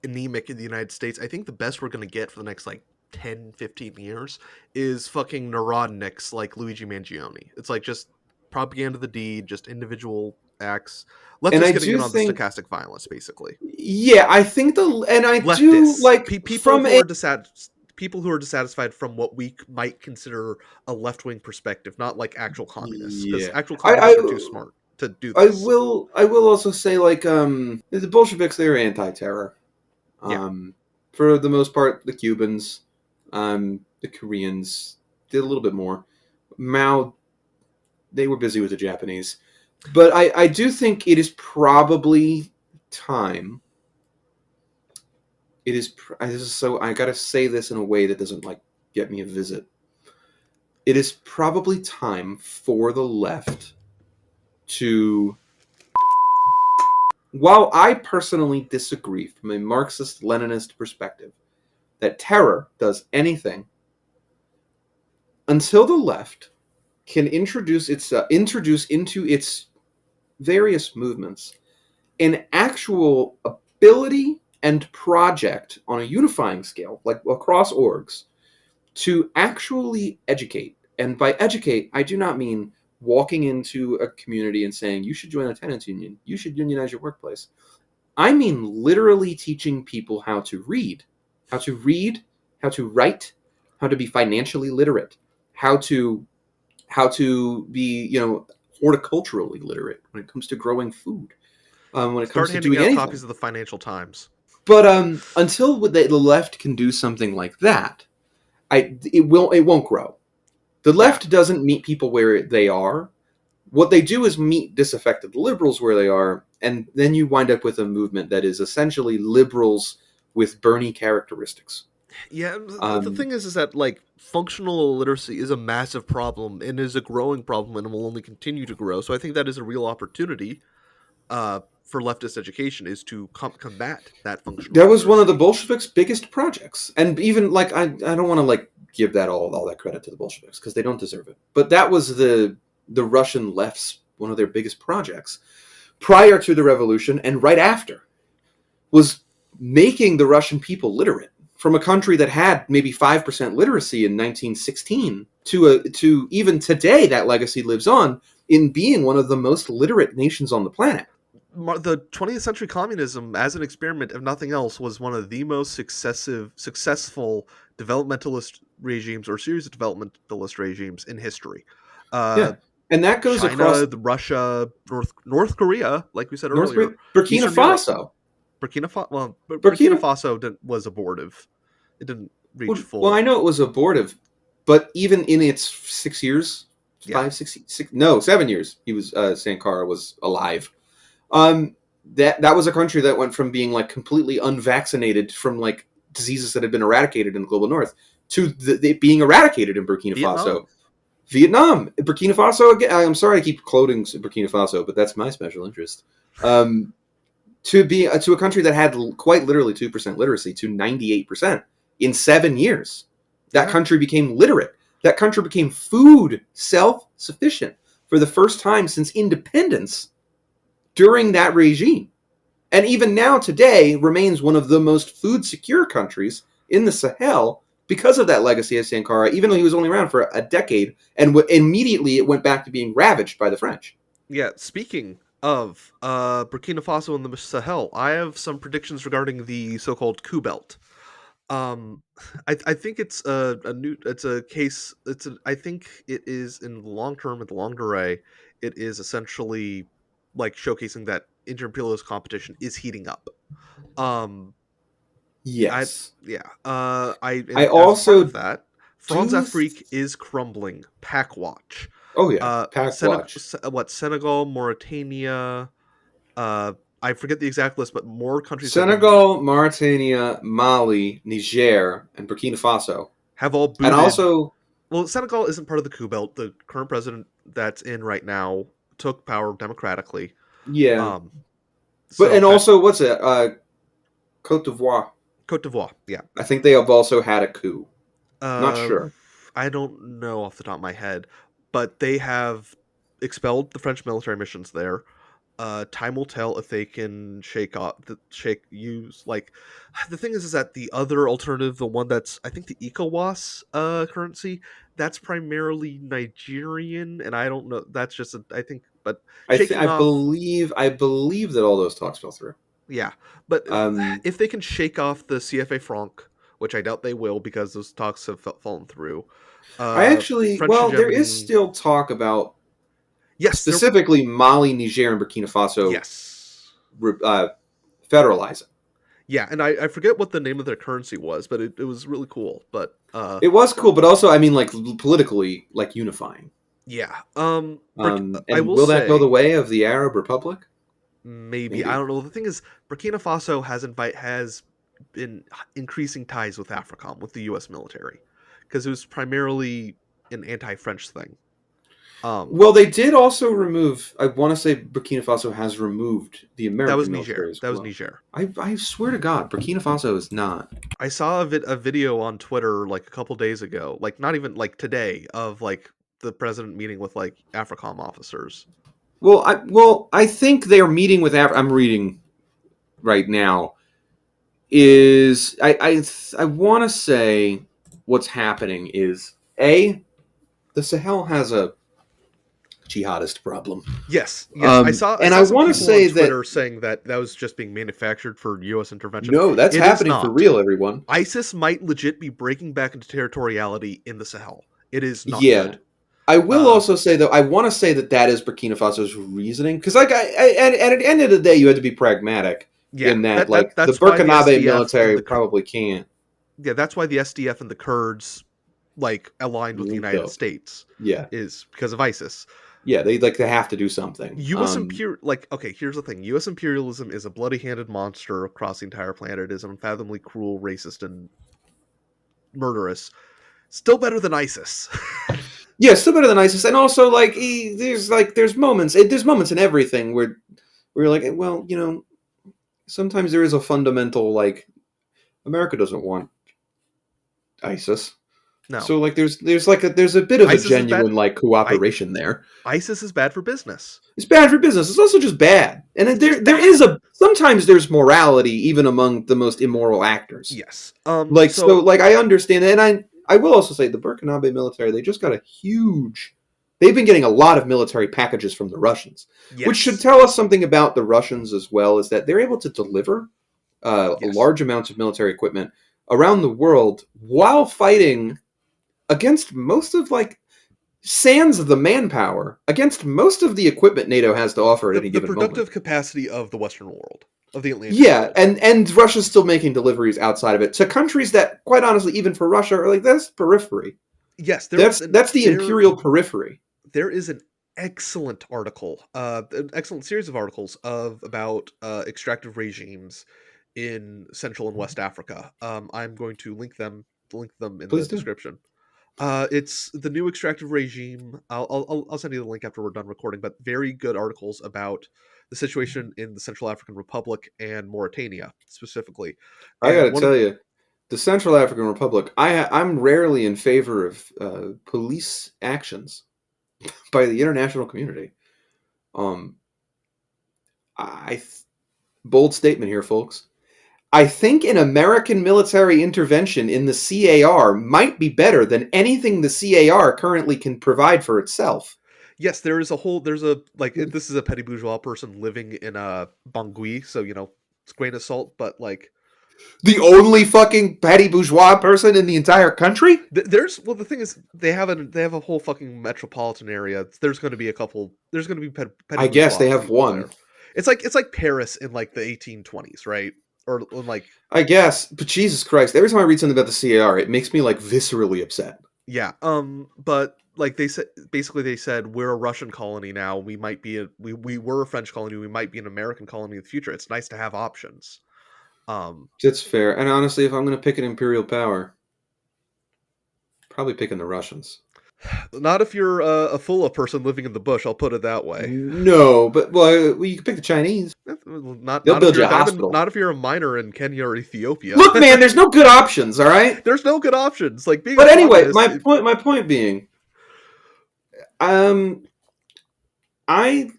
anemic in the United States. I think the best we're going to get for the next like 10, 15 years is fucking neurotics like Luigi Mangione. It's like just propaganda of the deed, just individual acts.
And
Leftists
I
getting
do
in on the
think,
stochastic violence, basically.
yeah, I think and I do
Leftists,
like
people
from
who
a
are people who are dissatisfied from what we might consider a left-wing perspective, not like actual communists, because
yeah,
actual
I
communists are too smart to do
I
this.
will I will also say like the Bolsheviks, they're anti-terror.
Yeah.
For the most part, the Cubans, the Koreans did a little bit more. Mao, they were busy with the Japanese, but I do think it is probably time. It is this is so I gotta say this in a way that doesn't like get me a visit. It is probably time for the left to. While I personally disagree from a Marxist Leninist perspective that terror does anything, until the left can introduce into its various movements an actual ability and project on a unifying scale, like across orgs, to actually educate. And by educate, I do not mean walking into a community and saying, you should join a tenants union, you should unionize your workplace. I mean literally teaching people read, how to write, how to be financially literate, how to be horticulturally literate when it comes to growing food, when it
Start
comes to
handing
doing
out
anything.
copies of the Financial Times.
But until the left can do something like that, it won't grow. The
Yeah.
left doesn't meet people where they are. What they do is meet disaffected liberals where they are, and then you wind up with a movement that is essentially liberals with Bernie characteristics.
Yeah, the
Um,
thing is that like functional illiteracy is a massive problem and is a growing problem and will only continue to grow. So I think that is a real opportunity for leftist education is to combat that functional
that was one of the
illiteracy.
Bolsheviks' biggest projects, and even like I don't want to like give that all that credit to the Bolsheviks because they don't deserve it. But that was the Russian left's one of their biggest projects prior to the revolution and right after was making the Russian people literate from a country that had maybe 5% literacy in 1916 to even today that legacy lives on in being one of the most literate nations on the planet.
The 20th century communism, as an experiment, if nothing else, was one of the most successful developmentalist regimes or series of developmentalist regimes in history. Uh,
Yeah. And that goes across
China, Russia, North Korea, like we said
North
earlier,
Korea, Burkina
Eastern Europe.
Faso.
Burkina
Burkina
Faso was abortive. It didn't reach
well,
full.
I know it was abortive, but even in its 6 years,
Yeah,
7 years, he was Sankara was alive. Um, that was a country that went from being like completely unvaccinated from like diseases that had been eradicated in the global north to it being eradicated in Burkina Faso.
Vietnam.
Burkina Faso. Again, I'm sorry I keep quoting Burkina Faso, but that's my special interest. To a country that had quite literally 2% literacy to 98% in 7 years, that
Yeah,
country became literate. That country became food self-sufficient for the first time since independence during that regime. And even now, today, remains one of the most food secure countries in the Sahel because of that legacy of Sankara, even though he was only around for a decade. And immediately it went back to being ravaged by the French.
yeah. Speaking of Burkina Faso and the Sahel, I have some predictions regarding the so-called coup belt. Um, I think it's a new. It's a case. I think it is in the long term, in the long durée. It is essentially like showcasing that inter-imperialist competition is heating up. Um, I
Yes.
yeah.
I
And as a part of
also
that, France
do.
Afrique is crumbling. Pack watch.
Oh, yeah. Pack watch.
Senegal, Mauritania. Uh, I forget the exact list, but more countries
Senegal, Mauritania, Mali, Niger, and Burkina Faso.
have all
And
booted.
also,
Well, Senegal isn't part of the coup belt. The current president that's in right now took power democratically.
yeah.
Um,
But,
so
and
that
also, what's it? Cote d'Ivoire.
Cote d'Ivoire, yeah.
I think they have also had a coup. Not
Uh,
sure.
I don't know off the top of my head, but they have expelled the French military missions there. Time will tell if they can use like the thing is that the other alternative, the one that's I think the ECOWAS currency, that's primarily Nigerian, and I don't know. That's just I think, but shaking off,
I believe that all those talks fell through.
yeah. But
Um,
if they can shake off the CFA franc, which I doubt they will because those talks have fallen through, French
there is
hegemony,
still talk about
yes, there,
specifically Mali, Niger, and Burkina Faso
yes.
uh, federalizing.
Yeah, and I forget what the name of their currency was, but it was really cool. But
It was cool, but also, I mean, like politically, like unifying.
yeah, I
And
will
will that go the
say
way of the Arab Republic?
maybe I
Maybe.
don't know. The thing is, Burkina Faso has been increasing ties with AFRICOM with the U.S. military because it was primarily an anti-French thing.
Well, they did also remove. I want to say Burkina Faso has removed the
That was
American military
Niger.
as
That was
well.
Niger.
I swear to God, Burkina Faso is not.
I saw a video on Twitter like a couple days ago, like not even like today, of like the president meeting with like AFRICOM officers.
I think they are meeting with. I'm reading right now. I want to say what's happening is the Sahel has a jihadist problem.
Yes, yes. I
And
saw
I
some
want to
people on
say that
Twitter saying that that was just being manufactured for U.S. intervention.
no, that's
It is
happening for
not.
real, everyone.
ISIS might legit be breaking back into territoriality in the Sahel. It is not
Yeah,
good.
I will
Uh,
also say though, I want to say that that is Burkina Faso's reasoning because, like, and at the end of the day, you had to be pragmatic
yeah,
in that, like, the
that's why the
Burkinabe
SDF and
military
the
probably can't
yeah, that's why the SDF and the Kurds like aligned with the
link
United
up.
States
Yeah,
is because of ISIS.
yeah, they have to do something.
Okay, here's the thing. U.S. imperialism is a bloody-handed monster across the entire planet. It is unfathomably cruel, racist, and murderous. Still better than ISIS.
Yeah, still better than ISIS, and also there's moments in everything where you're like, well, sometimes there is a fundamental, like, America doesn't want ISIS.
No,
So, like, there's a bit of a
ISIS is bad.
genuine, like,
I
cooperation there.
ISIS is bad for business.
It's bad for business. It's also just bad, and
It's just
there
bad.
is a sometimes there's morality even among the most immoral actors.
Yes.
Like, so,
So
like, I understand, and I will also say the Burkinabe military, they just got a huge. They've been getting a lot of military packages from the Russians, which should
yes,
tell us something about the Russians as well. Is that they're able to deliver
yes.
large amounts of military equipment around the world while fighting against most of, like, sans the manpower, against most of the equipment NATO has to offer at any
The
given moment.
productive capacity of the Western world, of the Atlantic
Yeah,
world.
and Russia's still making deliveries outside of it to countries that, quite honestly, even for Russia, are like, that's periphery.
Yes,
That's the imperial periphery.
there is an excellent article, an excellent series of articles of about extractive regimes in Central and West Africa. I'm going to link them in the
Please do.
description. It's the new extractive regime. I'll send you the link after we're done recording. But very good articles about the situation in the Central African Republic and Mauritania specifically.
I
And
gotta
one of
tell you, the Central African Republic, I'm rarely in favor of police actions by the international community. Um, I bold statement here, folks. I think an American military intervention in the CAR might be better than anything the CAR currently can provide for itself.
yes, there's a this is a petty bourgeois person living in a Bangui, so it's grain of salt, but like
The only fucking petty bourgeois person in the entire country?
there's the thing is they have a whole fucking metropolitan area. There's going to be petty
I guess
bourgeois
they have
people
one.
there. It's like Paris in like the 1820s, right? Or in like
I guess, but Jesus Christ, every time I read something about the CAR, it makes me, like, viscerally upset.
yeah, but like they said we're a Russian colony now. We might be we were a French colony. We might be an American colony in the future. It's nice to have options. Um,
That's fair. And honestly, if I'm going to pick an imperial power, probably picking the Russians.
Not if you're a Fulla person living in the bush. I'll put it that way.
No, but, well, you can pick the Chinese. They'll
Not if
build you
you're
a hospital.
not if you're a miner in Kenya or Ethiopia.
Look, man, there's no good options, all right?
There's no good options. Like being
But
a
anyway,
communist.
my point being, um, I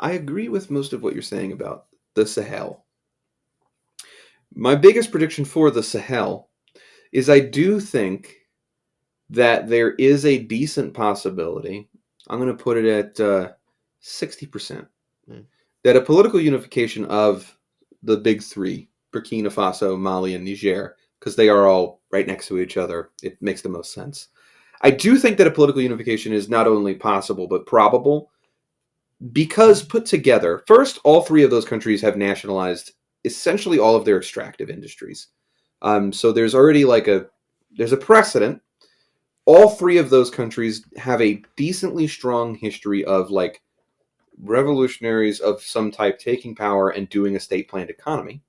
I agree with most of what you're saying about the Sahel. My biggest prediction for the Sahel is I do think that there is a decent possibility. I'm going to put it at 60%.
Mm.
That a political unification of the big three, Burkina Faso, Mali, and Niger, because they are all right next to each other, it makes the most sense. I do think that a political unification is not only possible, but probable, because put together, first, all three of those countries have nationalized essentially all of their extractive industries. So there's already there's a precedent. All three of those countries have a decently strong history of revolutionaries of some type taking power and doing a state-planned economy.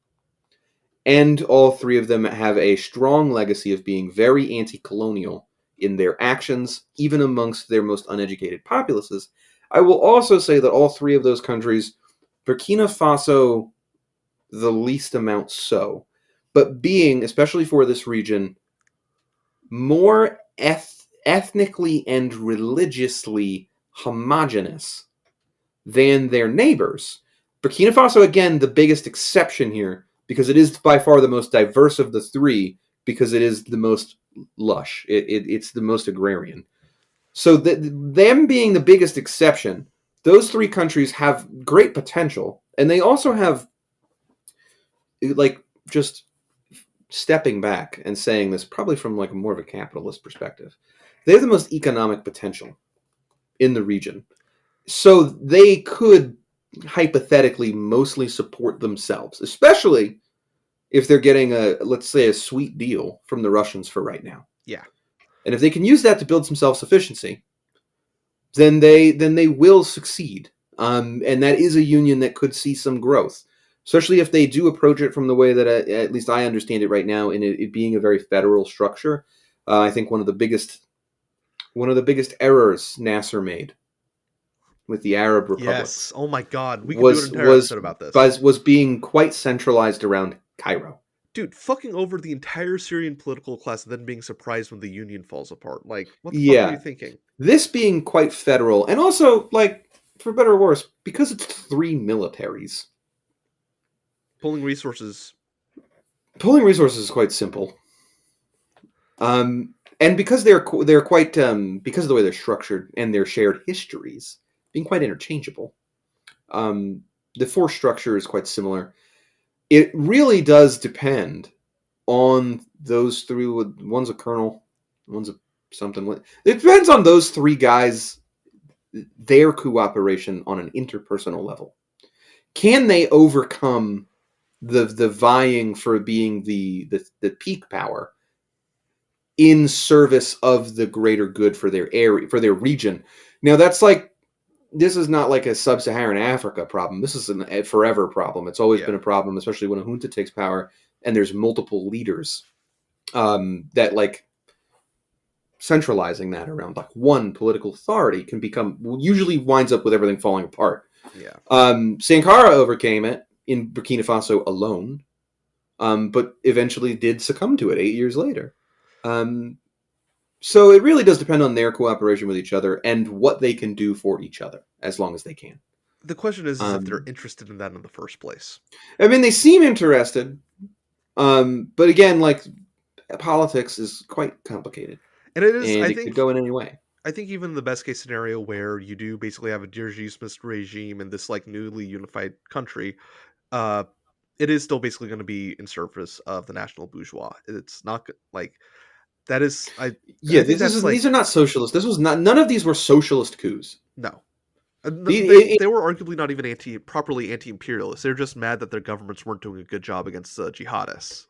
And all three of them have a strong legacy of being very anti-colonial in their actions, even amongst their most uneducated populaces. I will also say that all three of those countries, Burkina Faso, the least amount so, but being, especially for this region, more ethnically and religiously homogenous than their neighbors. Burkina Faso, again, the biggest exception here, because it is by far the most diverse of the three, because it is the most lush. It's the most agrarian. So them being the biggest exception, those three countries have great potential, and they also have, just stepping back and saying this probably from more of a capitalist perspective, they have the most economic potential in the region. So they could hypothetically mostly support themselves, especially if they're getting let's say, a sweet deal from the Russians for right now.
Yeah.
And if they can use that to build some self-sufficiency, then they will succeed. And that is a union that could see some growth, especially if they do approach it from the way that at least I understand it right now, in it being a very federal structure. I think one of the biggest errors Nasser made with the Arab republics.
Yes. Oh my God. We could do an entire episode about this.
Was being quite centralized around Cairo.
Dude, fucking over the entire Syrian political class and then being surprised when the union falls apart. Like, what the fuck are you thinking?
This being quite federal, and also, for better or worse, because it's three militaries.
Pulling resources
is quite simple. And because they're quite because of the way they're structured and their shared histories being quite interchangeable, the force structure is quite similar. It really does depend on those three. One's a colonel, one's a something. It depends on those three guys, their cooperation on an interpersonal level. Can they overcome the vying for being the peak power in service of the greater good for their area, for their region? Now this is not like a sub-Saharan Africa problem. This is a forever problem. It's always been a problem, especially when a junta takes power and there's multiple leaders. That centralizing that around one political authority usually winds up with everything falling apart.
Yeah.
Sankara overcame it in Burkina Faso alone, but eventually did succumb to it 8 years later. So it really does depend on their cooperation with each other and what they can do for each other, as long as they can.
The question is if they're interested in that in the first place.
I mean, they seem interested, but again, politics is quite complicated,
and it is.
And
I
it
think
could go in any way.
I think even the best case scenario where you do basically have a dirigismist regime in this newly unified country, it is still basically going to be in service of the national bourgeois. It's not that is
These are not socialist. None of these were socialist coups.
No. They were arguably not even properly anti-imperialist. They're just mad that their governments weren't doing a good job against the jihadists.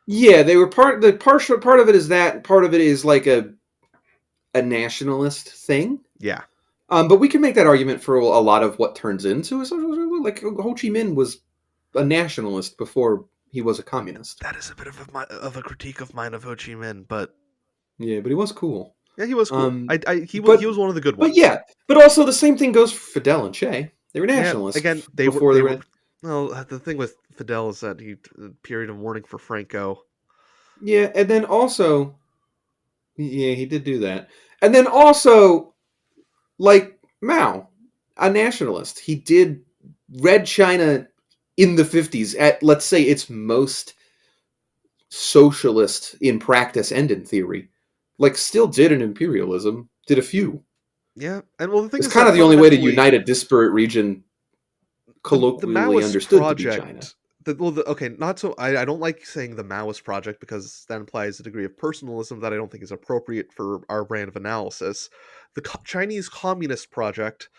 Yeah, they were part of it is that, part of it is a nationalist thing.
Yeah.
But we can make that argument for a lot of what turns into a socialist. Ho Chi Minh was a nationalist before he was a communist.
That is a bit of a critique of mine of Ho Chi Minh, but
yeah, but he was cool.
Yeah, he was cool. He was one of the good ones.
But yeah, but also the same thing goes for Fidel and Che. They were nationalists.
Yeah, again, they were. Well, the thing with Fidel is that he period of mourning for Franco.
Yeah, and then also, he did do that, and then also, Mao, a nationalist, he did Red China in the 50s, at, let's say, its most socialist in practice and in theory, like, still did an imperialism, did a few.
Yeah, and well, the thing
It's
is
kind
that
of the only way to
fundamentally,
unite a disparate region
the
colloquially
Maoist
understood to be China.
project. Okay, not so. I don't like saying the Maoist project because that implies a degree of personalism that I don't think is appropriate for our brand of analysis. The Chinese Communist project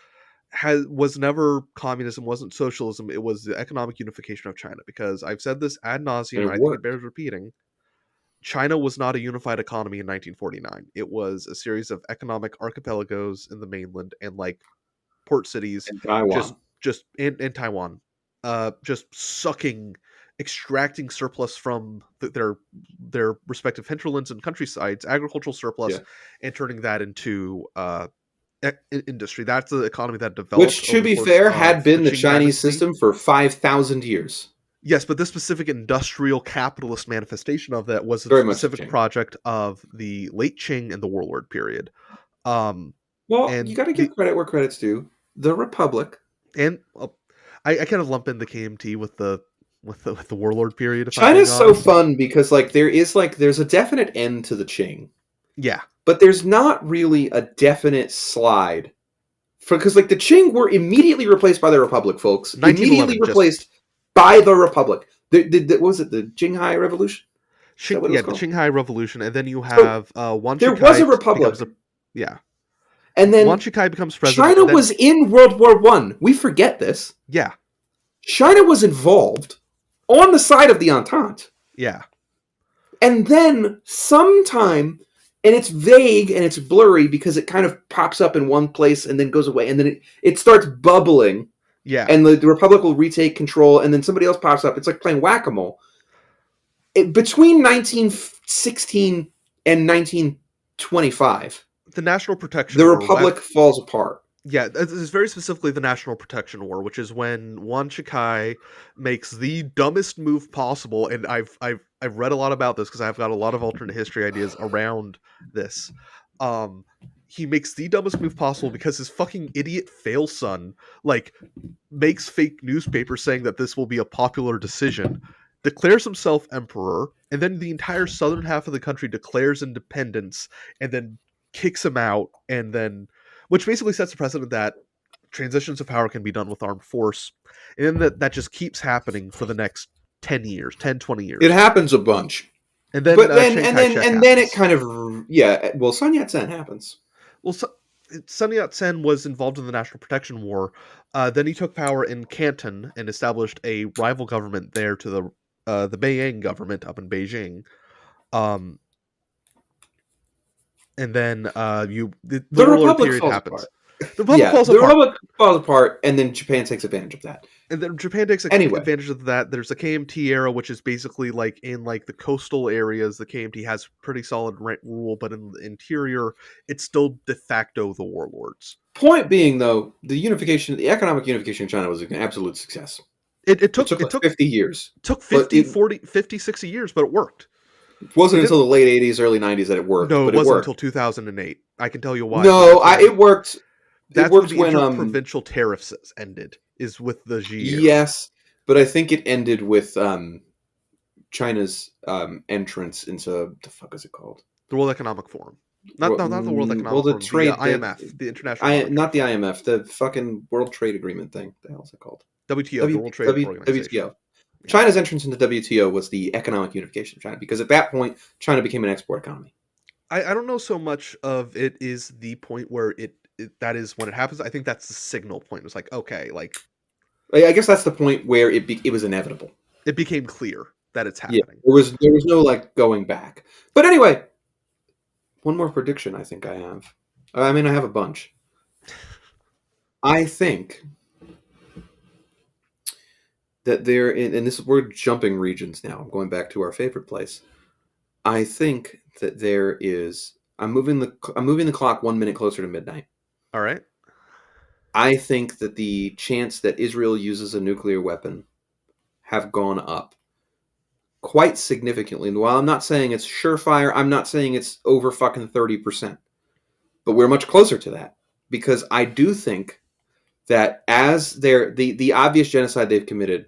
was never communism, wasn't socialism. It was the economic unification of China. Because I've said this ad nauseum,
And
and
it
I think it
worked.
bears repeating. China was not a unified economy in 1949. It was a series of economic archipelagos in the mainland and like port cities,
In
just
Taiwan.
just in Taiwan, just sucking, extracting surplus from their respective hinterlands and countrysides, agricultural surplus,
Yeah.
and turning that into industry. That's the economy that developed
Which, to
over the
be
course
fair, had
of the
been the
Qing
Chinese
dynasty.
system for 5,000 years.
Yes, but this specific industrial capitalist manifestation of that was a
Very much the
specific
Qing.
project of the late Qing and the warlord period. Um,
Well, you
and
got to give credit where credit's due. The Republic.
I kind of lump in the KMT with the warlord period, if I'm being
China's so
honest.
fun because, like, there's a definite end to the Qing,
Yeah,
but there's not really a definite slide. Because, like, the Qing were immediately replaced by the Republic, folks. Immediately
1911. Just
replaced by the Republic. What was it? The Qinghai Revolution? Is that what it was
The
called?
Qinghai Revolution, and then you
So
have Wan
there was a
Shikai becomes
Republic,
the yeah.
and
Wan
then
Shikai becomes president,
China
and then
was in World War One. We forget this.
yeah,
China was involved on the side of the Entente.
yeah,
And then sometime, and it's vague and it's blurry because it kind of pops up in one place and then goes away, and then it starts bubbling,
yeah.
and the Republic will retake control, and then somebody else pops up. It's like playing whack-a-mole. Between 1916 and 1925,
The National Protection
the
War.
Republic falls apart.
Yeah, this is very specifically the National Protection War, which is when Wan Shikai makes the dumbest move possible, and I've read a lot about this because I've got a lot of alternate history ideas around this. He makes the dumbest move possible because his fucking idiot fail son like makes fake newspapers saying that this will be a popular decision, declares himself emperor, and then the entire southern half of the country declares independence, and then kicks him out, and then which basically sets the precedent that transitions of power can be done with armed force, and then that just keeps happening for the next 10 years, 10, 20 years.
It happens a bunch.
And then
But then,
Chiang
and
Kai-shek
then, and then it
happens.
kind of, yeah. Well, Sun Yat-sen happens.
Well, Sun Yat-sen was involved in the National Protection War. Then he took power in Canton and established a rival government there to the Beiyang government up in Beijing. And then the warlord
Republic
period
falls
happens.
apart.
The Republic falls
the
apart.
Republic falls apart, and then Japan takes advantage of that.
And then Japan takes
Anyway.
advantage of that. There's the KMT era, which is basically like in like the coastal areas, the KMT has pretty solid rule, but in the interior, it's still de facto the warlords.
Point being, though, the economic unification of China was an absolute success.
It took
like 50 years.
It took 50, 40, 50, 60 years, but it worked.
It wasn't until the late 80s, early 90s that it worked.
No,
but
it wasn't
worked.
until 2008. I can tell you why.
No, it worked.
That's
when
when the interprovincial tariffs ended, is with the Xi era.
Yes, but I think it ended with China's entrance into, the fuck is it called?
The World Economic Forum. Not the World Economic Forum,
trade,
the IMF, the International
not the IMF, the fucking World Trade Agreement thing. What the hell is it called?
WTO, the World Trade Organization.
WTO. Yeah. China's entrance into WTO was the economic unification of China, because at that point, China became an export economy.
I don't know so much of it is the point where that is when it happens. I think that's the signal point. It's like, okay, like...
I guess that's the point where it was inevitable.
It became clear that it's happening.
Yeah, there was no, like, going back. But anyway, one more prediction I think I have. I mean, I have a bunch. I think that we're jumping regions now. I'm going back to our favorite place. I think that there is. I'm moving the clock 1 minute closer to midnight.
All right.
I think that the chance that Israel uses a nuclear weapon have gone up quite significantly. And while I'm not saying it's surefire, I'm not saying it's over fucking 30%. But we're much closer to that, because I do think that as the obvious genocide they've committed,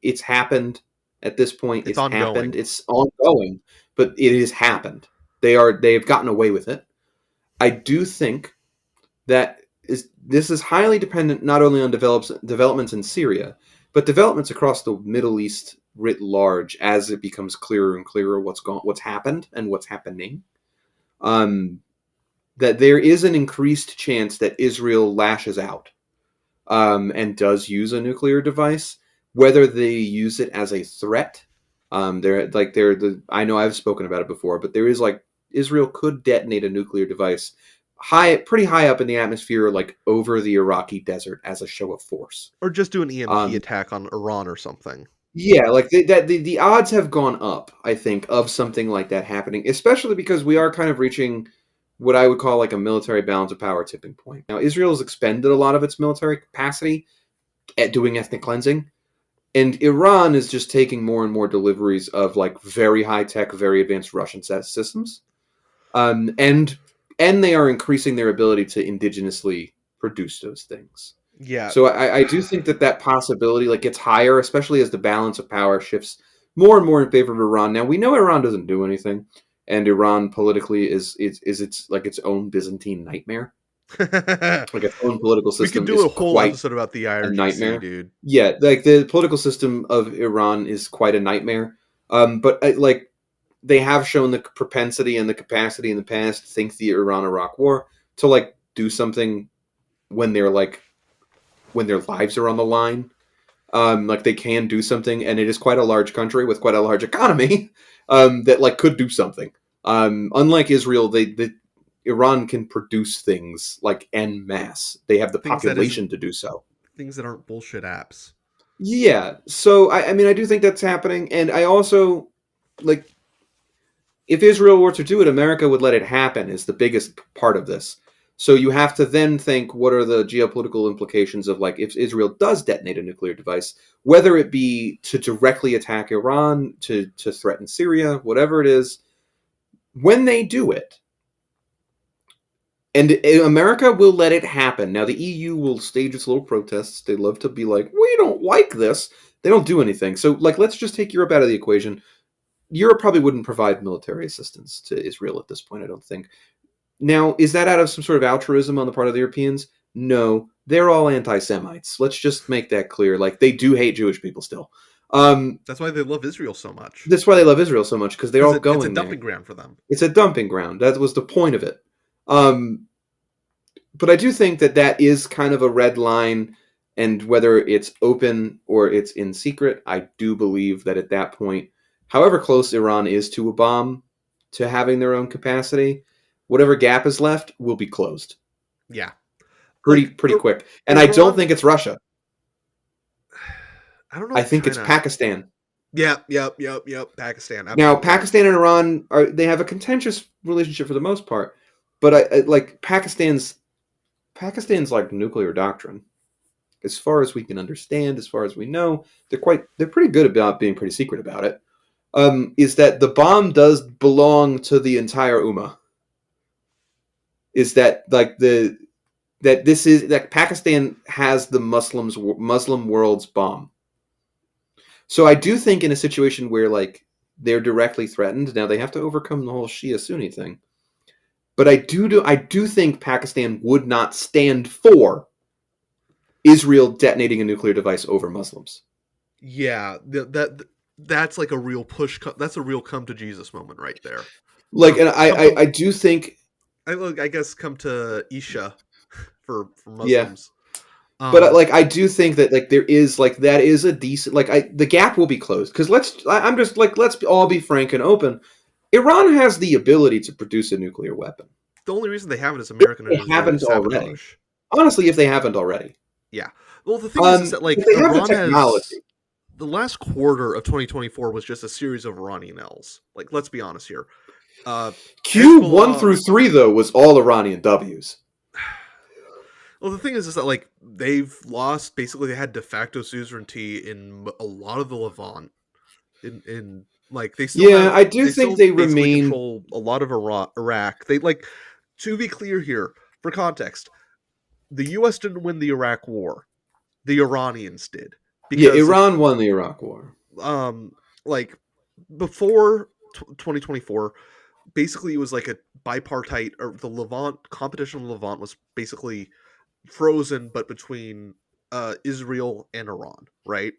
it's happened at this point.
It's
It's happened.
ongoing.
It's ongoing, but it has happened. They've gotten away with it. I do think that this is highly dependent not only on developments in Syria, but developments across the Middle East writ large as it becomes clearer and clearer what's happened and what's happening. That there is an increased chance that Israel lashes out and does use a nuclear device, whether they use it as a threat. I know I've spoken about it before, but there is like Israel could detonate a nuclear device pretty high up in the atmosphere, like over the Iraqi desert as a show of force.
Or just do an EMP
Um,
attack on Iran or something.
yeah, like the odds have gone up, I think, of something like that happening, especially because we are kind of reaching what I would call like a military balance of power tipping point. Now, Israel's expended a lot of its military capacity at doing ethnic cleansing, and Iran is just taking more and more deliveries of like very high tech, very advanced Russian systems, and they are increasing their ability to indigenously produce those things.
Yeah.
So I do think that possibility like gets higher, especially as the balance of power shifts more and more in favor of Iran. Now we know Iran doesn't do anything, and Iran politically is its like its own Byzantine nightmare. Like its own political
We could
system
do
is
a whole
quite
episode about the
a
IRGC,
nightmare.
dude.
Yeah, like the political system of Iran is quite a nightmare. But like they have shown the propensity and the capacity in the past to think the Iran-Iraq war to like do something when when their lives are on the line. Like they can do something, and it is quite a large country with quite a large economy that like could do something. Unlike Israel, Iran can produce things like en masse. They have the population to do so.
Things that aren't bullshit apps.
Yeah, so I mean, I do think that's happening, and I also like if Israel were to do it, America would let it happen. Is the biggest part of this. So you have to then think what are the geopolitical implications of like if Israel does detonate a nuclear device, whether it be to directly attack Iran, to threaten Syria, whatever it is, when they do it, and America will let it happen. Now the EU will stage its little protests. They love to be like, we don't like this. They don't do anything. So like, let's just take Europe out of the equation. Europe probably wouldn't provide military assistance to Israel at this point, I don't think. Now, is that out of some sort of altruism on the part of the Europeans? No, they're all anti-Semites. Let's just make that clear. Like they do hate Jewish people still.
That's why they love Israel so much.
That's why they love Israel so much because they're all going
It's a
there.
dumping ground for them.
It's a dumping ground. That was the point of it. But I do think that is kind of a red line, and whether it's open or it's in secret, I do believe that at that point, however close Iran is to a bomb, to having their own capacity, whatever gap is left will be closed.
Yeah.
Pretty quick. And Iran, I don't think it's Russia.
I don't know.
I think China. It's Pakistan.
Yep. Pakistan. Absolutely.
Now, Pakistan and Iran they have a contentious relationship for the most part, but I like Pakistan's like nuclear doctrine. As far as we can understand, as far as we know, they're pretty good about being pretty secret about it. Is that the bomb does belong to the entire Ummah? Is that like that Pakistan has the Muslim world's bomb? So I do think in a situation where like they're directly threatened, now they have to overcome the whole Shia Sunni thing. But I do think Pakistan would not stand for Israel detonating a nuclear device over Muslims.
Yeah, that's like a real push. That's a real come to Jesus moment right there.
Like, and I do think.
I guess come to Isha for Muslims.
Yeah. But like I do think that like there is like that is a decent like the gap will be closed because let's all be frank and open. Iran has the ability to produce a nuclear weapon.
The only reason they haven't is American
if they haven't already. Honestly, if they haven't already.
Yeah. Well, the thing is that like Iran has the last quarter of 2024 was just a series of Iranian L's. Like, let's be honest here.
Q1 through 3 though was all Iranian W's.
Well, the thing is that like they've lost basically they had de facto suzerainty in a lot of the Levant. In like they still
I do think they remain
control a lot of Iraq. They like to be clear here for context. the U.S. didn't win the Iraq War. The Iranians did.
Yeah,
Because
Iran won the Iraq War.
like before 2024, basically it was like a bipartite, or the Levant competition in Levant was basically frozen, but between Israel and Iran, right?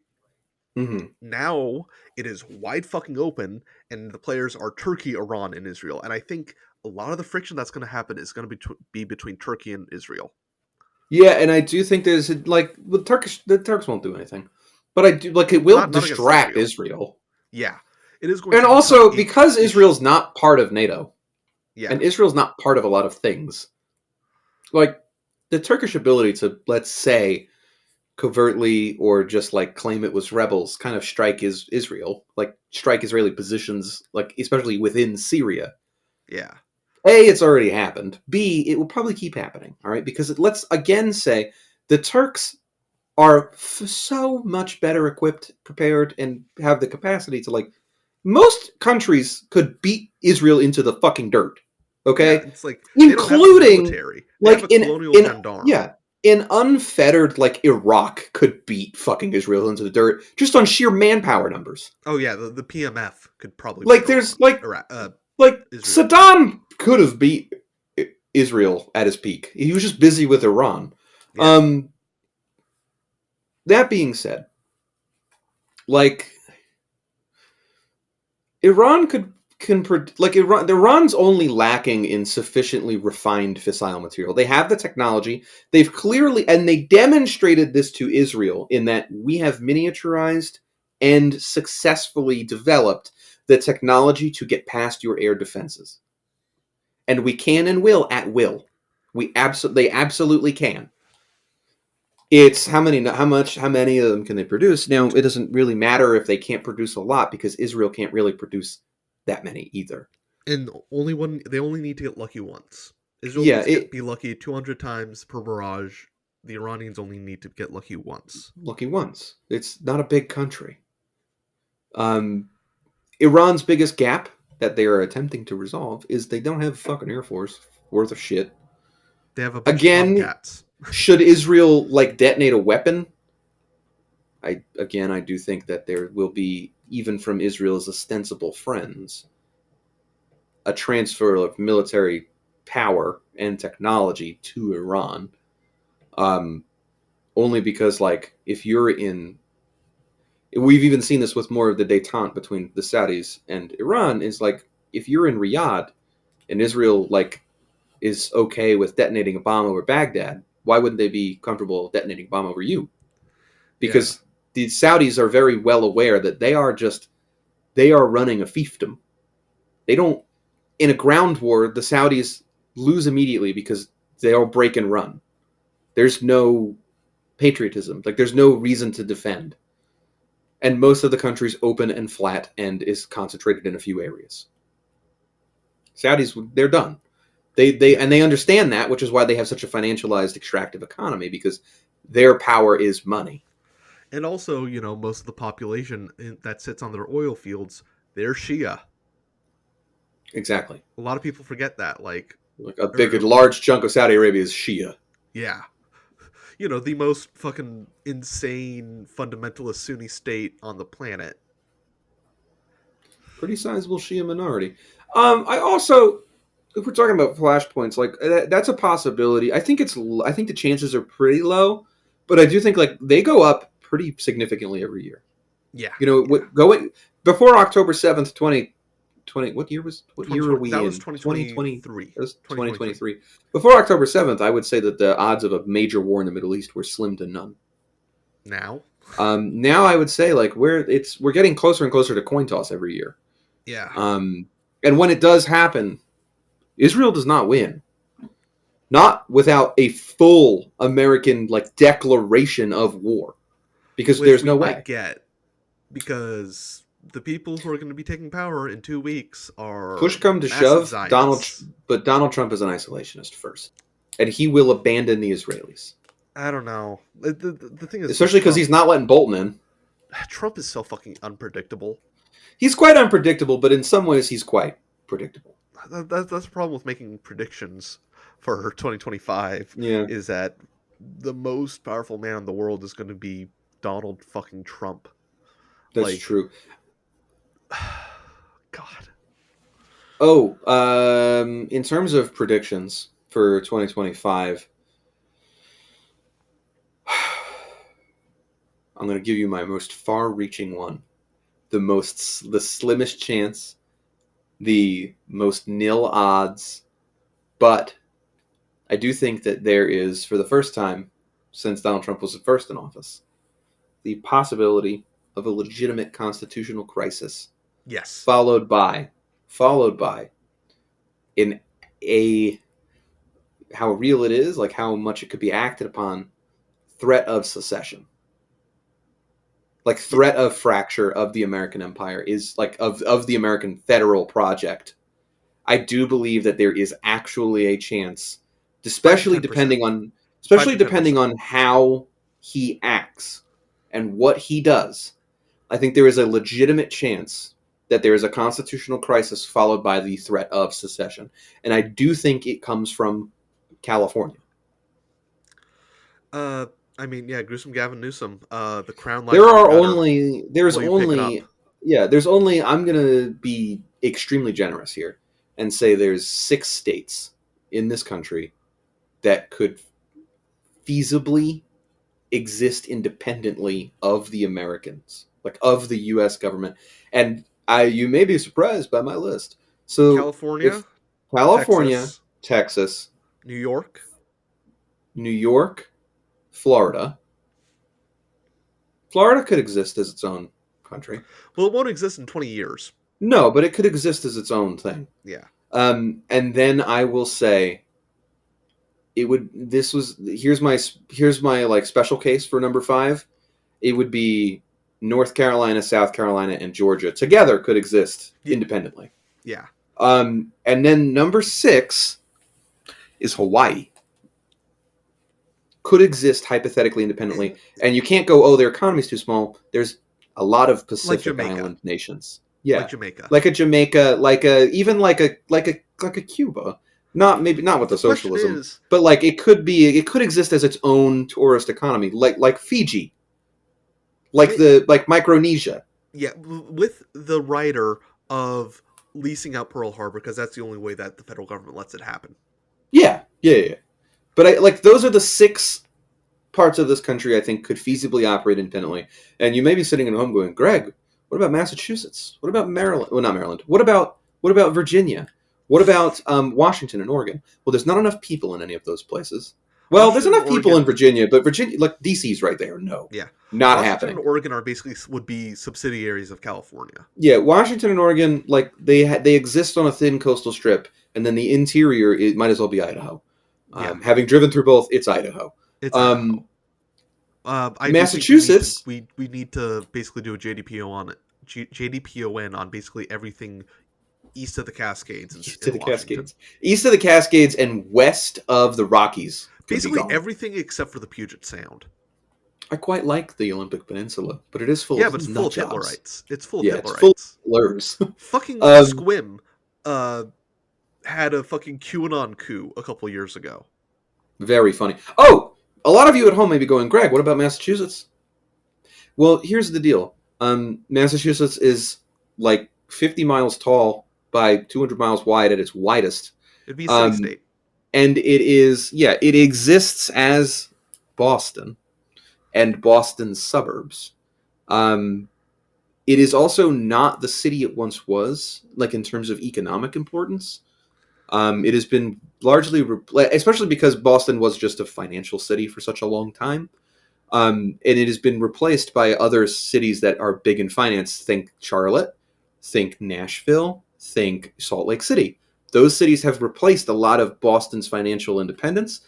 Mm-hmm.
Now it is wide fucking open, and the players are Turkey, Iran, and Israel. And I think a lot of the friction that's going to happen is going to be between Turkey and Israel.
Yeah, and I do think there's like the Turks won't do anything, but I do like it will
Not against
distract
Israel.
Israel.
Yeah, it is going
And
to become
also
a
because
issue.
Israel's not part of NATO,
Yeah,
and Israel's not part of a lot of things. Like the Turkish ability to, let's say, covertly or just like claim it was rebels, kind of strike Israel, like strike Israeli positions, like especially within Syria.
yeah,
A, it's already happened. B, it will probably keep happening. All right, because let's again say the Turks are so much better equipped, prepared, and have the capacity to like most countries could beat Israel into the fucking dirt.
yeah.
Okay,
It's like they don't have a
including
military; they have
like
a colonial
in
gendarme.
yeah, in unfettered like Iraq could beat fucking Israel into the dirt just on sheer manpower numbers.
Oh yeah, the PMF could probably beat
Like
Iran.
there's like
Iraq,
like
Israel.
Saddam could have beat Israel at his peak. He was just busy with Iran.
Yeah,
Um, that being said, like Iran Iran's only lacking in sufficiently refined fissile material. They have the technology. They've clearly and they demonstrated this to Israel in that we have miniaturized and successfully developed the technology to get past your air defenses. And we can and will at will. They absolutely can. It's how many of them can they produce? Now it doesn't really matter if they can't produce a lot because Israel can't really produce that many either.
and only one. They only need to get lucky once. Israel
Yeah,
needs to be lucky 200 times per barrage. The Iranians only need to get lucky once.
lucky once. It's not a big country. Um, Iran's biggest gap that they are attempting to resolve is they don't have a fucking air force worth of shit.
They have a bunch of
Again,
Tomcats.
should Israel like detonate a weapon? I do think that there will be, even from Israel's ostensible friends, a transfer of military power and technology to Iran. Um, Only because, like, if you're in, we've even seen this with more of the détente between the Saudis and Iran. Is like if you're in Riyadh and Israel like is okay with detonating a bomb over Baghdad, why wouldn't they be comfortable detonating a bomb over you?
Yeah,
Because the Saudis are very well aware that they are running a fiefdom. They don't in a ground war. The Saudis lose immediately because they'll break and run. There's no patriotism. Like there's no reason to defend. And most of the country's open and flat and is concentrated in a few areas. Saudis, they're done. They
yeah.
and they understand that, which is why they have such a financialized extractive economy because their power is money.
And also, most of the population that sits on their oil fields, they're Shia.
Exactly.
A lot of people forget that. Like,
Like a big,
or
large chunk of Saudi Arabia is Shia.
yeah, the most fucking insane fundamentalist Sunni state on the planet.
Pretty sizable Shia minority. I also, if we're talking about flashpoints, like that's a possibility. I think the chances are pretty low, but I do think like they go up pretty significantly every year.
Yeah,
You know,
yeah.
going before October 7th, 2020. What year are
That
we
was
in? 2020.
2023.
That was
2023.
2023. Before October 7th, I would say that the odds of a major war in the Middle East were slim to none.
Now?
Now I would say like we're getting closer and closer to coin toss every year.
Yeah.
Um, and when it does happen, Israel does not win. Not without a full American like declaration of war, because
Which
there's
we
no
might
way.
get, because the people who are going to be taking power in 2 weeks
Push
are
come to
massive
shove,
Zionists.
Donald Trump is an isolationist first, and he will abandon the Israelis,
I don't know. The thing is, with
especially because
Trump,
he's not letting Bolton in.
Trump is so fucking unpredictable.
He's quite unpredictable, but in some ways he's quite predictable.
That's the problem with making predictions for 2025,
Yeah.
is that the most powerful man in the world is going to be Donald fucking Trump.
That's
Like,
true.
God.
Oh, in terms of predictions for 2025, I'm going to give you my most far-reaching one. The slimmest chance, the most nil odds, but I do think that there is, for the first time since Donald Trump was first in office, the possibility of a legitimate constitutional crisis,
Yes.
followed by in a how real it is, like how much it could be acted upon, threat of secession. Like threat of fracture of the American empire is like of the American federal project. I do believe that there is actually a chance,
5 to
especially
10%.
depending on
5 to 10%.
how he acts and what he does. I think there is a legitimate chance that there is a constitutional crisis followed by the threat of secession. And I do think it comes from California.
I mean, yeah, gruesome Gavin Newsom. The Crown
There
Lives
are
Matter.
only
Will you pick it up?
there's only I'm going to be extremely generous here and say there's 6 states in this country that could feasibly exist independently of the Americans, like of the US government. And you may be surprised by my list. So if
California,
California,
Texas,
Texas,
New York.
New York, Florida could exist as its own country.
Well, it won't exist in 20 years.
No, but it could exist as its own thing.
Yeah.
And then I will say it would. Here's my like special case for number 5. It would be North Carolina, South Carolina, and Georgia together could exist independently.
Yeah.
And then number 6 is Hawaii. Could exist hypothetically independently, and you can't go, oh, their economy's too small. There's a lot of Pacific Island nations. Yeah,
like Jamaica,
like a Jamaica, like a Cuba. Not with the socialism, but like it could exist as its own tourist economy, like Fiji, like Micronesia.
Yeah, with the writer of leasing out Pearl Harbor, because that's the only way that the federal government lets it happen.
Yeah. But those are the 6 parts of this country I think could feasibly operate independently. And you may be sitting at home going, Greg, what about Massachusetts? What about Maryland? Well, not Maryland. What about Virginia? What about Washington and Oregon? Well, there's not enough people in any of those places. Well, there's enough people in Virginia, but Virginia, like DC's right there. No,
yeah,
not
Washington
happening.
And Oregon are would be subsidiaries of California.
Yeah, Washington and Oregon, like they exist on a thin coastal strip, and then the interior it might as well be Idaho.
Yeah.
Having driven through both, it's Idaho.
It's Idaho.
Massachusetts.
We need to basically do a JDPON on basically everything east of the Cascades.
East of the Cascades and west of the Rockies.
Basically everything except for the Puget Sound.
I quite like the Olympic Peninsula, but it is full of
it's full of Hitlerites. It's full of Hitlerites.
It's full of Hitlers.
Fucking Squim had a fucking QAnon coup a couple years ago.
Very funny. Oh, a lot of you at home may be going, Greg, what about Massachusetts? Well, here's the deal. Massachusetts is like 50 miles tall by 200 miles wide at its widest.
It'd be a city-state.
And it exists as Boston and Boston's suburbs. It is also not the city it once was, like in terms of economic importance. It has been largely, especially because Boston was just a financial city for such a long time. And it has been replaced by other cities that are big in finance. Think Charlotte, think Nashville, think Salt Lake City. Those cities have replaced a lot of Boston's financial independence.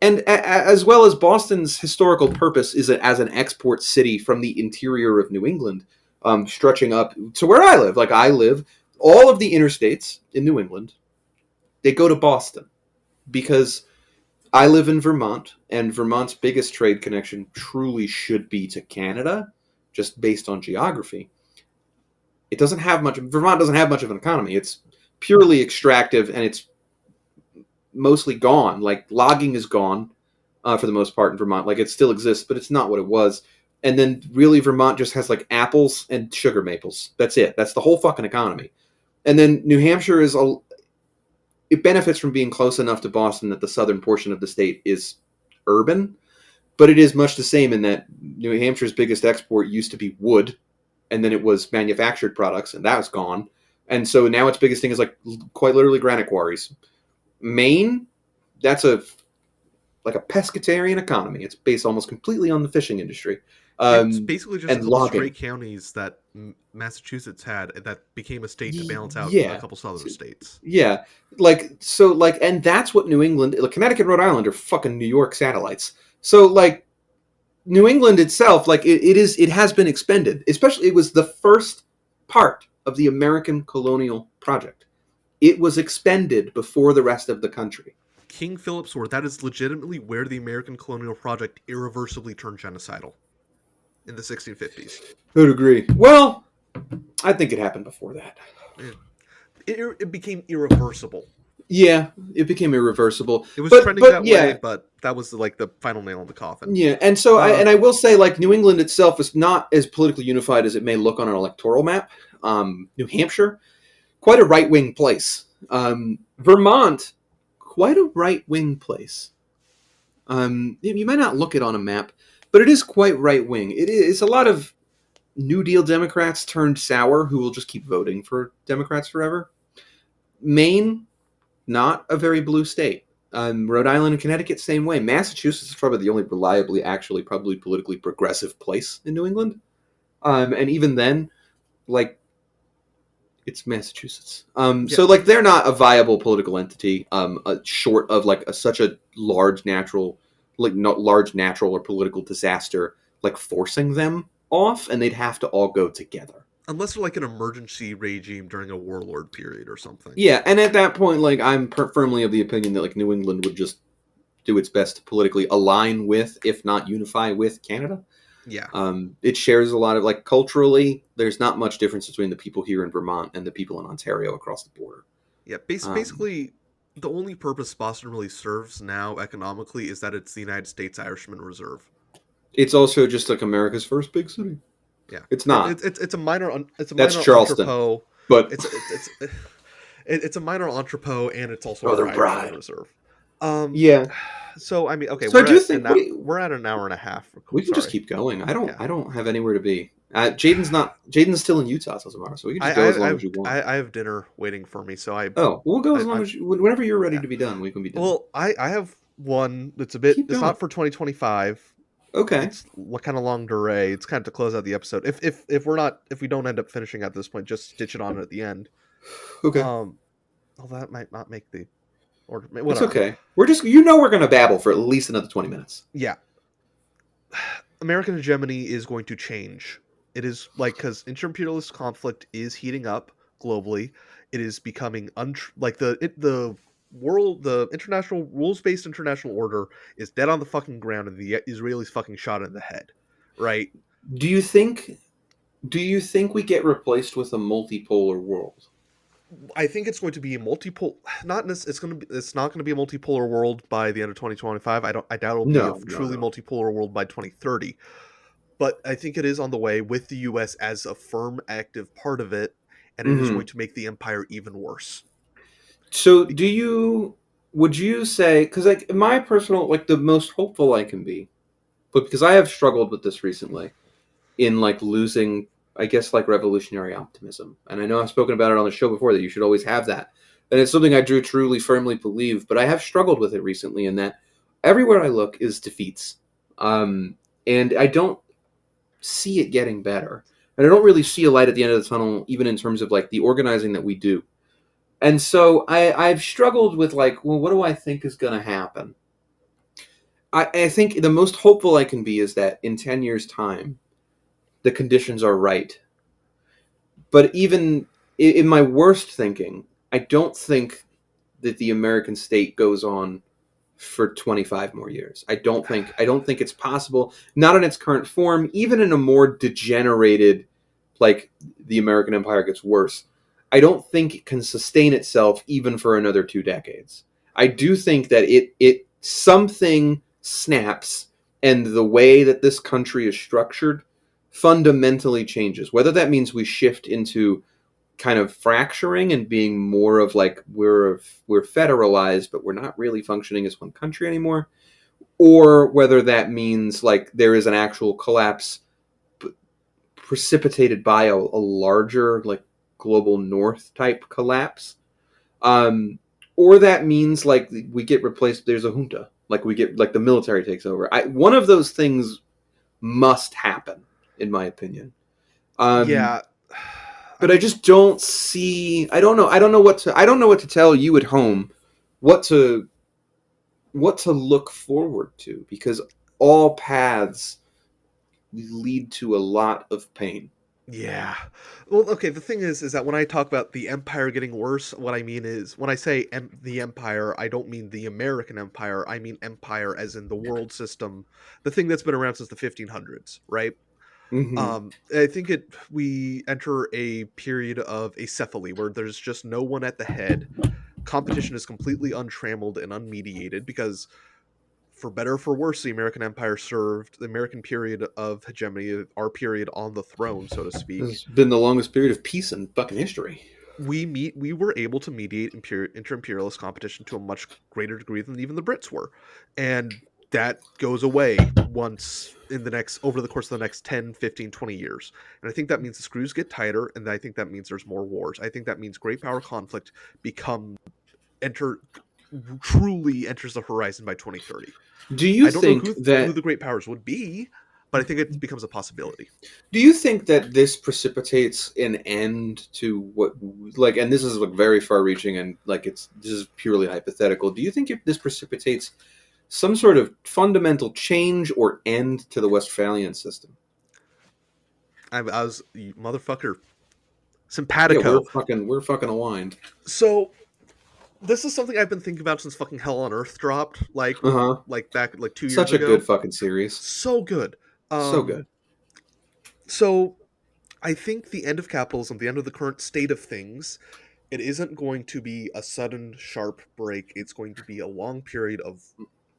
And as well as Boston's historical purpose is as an export city from the interior of New England, stretching up to where I live. Like I live, all of the interstates in New England, they go to Boston because I live in Vermont, and Vermont's biggest trade connection truly should be to Canada, just based on geography. Vermont doesn't have much of an economy. It's purely extractive, and it's mostly gone. Like logging is gone. for the most part in Vermont. Like, it still exists, but it's not what it was. And then really Vermont just has like apples and sugar maples. That's it. That's the whole fucking economy. And then New Hampshire it benefits from being close enough to Boston that the southern portion of the state is urban, but it is much the same in that New Hampshire's biggest export used to be wood, and then it was manufactured products, and that was gone. And so now its biggest thing is like quite literally granite quarries. Maine, that's like a pescatarian economy. It's based almost completely on the fishing industry.
It's basically just a
And
couple
logging.
stray counties that Massachusetts had that became a state to balance out
Yeah.
a couple southern states.
Yeah, and that's what New England, like Connecticut, and Rhode Island are fucking New York satellites. So like New England itself, like it has been expended. Especially, it was the first part of the American colonial project. It was expended before the rest of the country.
King Philip's Sword, that is legitimately where the American colonial project irreversibly turned genocidal in the 1650s.
I would agree. Well, I think it happened before that.
It became irreversible.
Yeah, it became irreversible.
It was trending that way, but that was like the final nail in the coffin.
Yeah, and so I will say, like, New England itself is not as politically unified as it may look on an electoral map. New Hampshire, quite a right-wing place. Vermont, quite a right-wing place. You might not look it on a map, but it is quite right-wing. It's a lot of New Deal Democrats turned sour who will just keep voting for Democrats forever. Maine, not a very blue state. Rhode Island and Connecticut, same way. Massachusetts is probably the only reliably, actually, probably politically progressive place in New England. And even then, like, it's Massachusetts. So, like, they're not a viable political entity, short of, like, such a large natural or political disaster, like, forcing them off, and they'd have to all go together.
Unless they're like an emergency regime during a warlord period or something.
Yeah, and at that point, like, I'm firmly of the opinion that, like, New England would just do its best to politically align with, if not unify with, Canada.
Yeah.
It shares a lot of, like, culturally, there's not much difference between the people here in Vermont and the people in Ontario across the border.
Yeah, basically, the only purpose Boston really serves now economically is that it's the United States Irishman Reserve.
It's also just, like, America's first big city.
Yeah,
it's not.
It's a minor.
That's Charleston.
Entrepot,
but
it's a minor entrepot, and it's also
a
Irishman Reserve.
Yeah.
So I mean, okay.
So I do think
we're at an hour and a half.
We can just keep going. I don't have anywhere to be. Jaden's still in Utah till tomorrow, so we can just go as long as you want.
I have dinner waiting for me, so
we'll go as long as whenever you're ready to be done. We can be done.
Well, I have one that's a bit. It's not for 2025.
Okay.
It's kind of long durée. It's kind of to close out the episode. If we don't end up finishing at this point, just stitch it on at the end.
Okay.
Well, that might not make the order. Whatever.
It's okay. We're just we're gonna babble for at least another 20 minutes.
Yeah. American hegemony is going to change. It is because inter-imperialist conflict is heating up globally. It is becoming the international rules-based international order is dead on the fucking ground, and the Israelis fucking shot in the head, right?
Do you think we get replaced with a multipolar world?
I think it's going to be a multipolar. It's not going to be a multipolar world by the end of 2025. I doubt it'll be a truly multipolar world by 2030. But I think it is on the way with the U.S. as a firm, active part of it, and it is going to make the empire even worse.
So would you say, because like my personal, like the most hopeful I can be, but because I have struggled with this recently in like losing, I guess, like revolutionary optimism. And I know I've spoken about it on the show before that you should always have that. And it's something I truly firmly believe, but I have struggled with it recently in that everywhere I look is defeats. And I don't see it getting better. And I don't really see a light at the end of the tunnel, even in terms of like the organizing that we do. And so I've struggled with like, well, what do I think is going to happen? I think the most hopeful I can be is that in 10 years' time, the conditions are right. But even in my worst thinking, I don't think that the American state goes on for 25 more years. I don't think it's possible. Not in its current form, even in a more degenerated, like the American empire gets worse. I don't think it can sustain itself even for another 2 decades. I do think that it something snaps and the way that this country is structured fundamentally changes. Whether that means we shift into kind of fracturing and being more of like we're federalized, but we're not really functioning as one country anymore, or whether that means like there is an actual collapse precipitated by a larger like global north type collapse, or that means like we get replaced. There's a junta, like we get like the military takes over. One of those things must happen, in my opinion.
Yeah.
But I just don't see. I don't know. I don't know what to tell you at home. What to look forward to, because all paths lead to a lot of pain.
Yeah. Well, okay, the thing is that when I talk about the empire getting worse, what I mean is when I say the empire, I don't mean the American empire. I mean empire as in the world system, the thing that's been around since the 1500s, right?
Mm-hmm.
I think we enter a period of acephaly where there's just no one at the head. Competition is completely untrammeled and unmediated because, for better or for worse, the American Empire served the American period of hegemony, our period on the throne, so to speak.
It's been the longest period of peace in fucking history.
We were able to mediate inter-imperialist competition to a much greater degree than even the Brits were, and that goes away once over the course of the next 10, 15, 20 years. And I think that means the screws get tighter, and I think that means there's more wars. I think that means great power conflict truly enters the horizon by 2030.
Do you
I don't know
think
who
that
the great powers would be, but I think it becomes a possibility.
Do you think that this precipitates an end to what, like, and this is like very far-reaching and like this is purely hypothetical. Do you think if this precipitates some sort of fundamental change or end to the Westphalian system?
I was motherfucker
Yeah,
simpatico.
we're fucking aligned.
So this is something I've been thinking about since fucking Hell on Earth dropped,
Uh huh.
back 2 years
Such a
ago.
good fucking series.
So good.
So good.
So I think the end of capitalism, the end of the current state of things, it isn't going to be a sudden sharp break. It's going to be a long period of.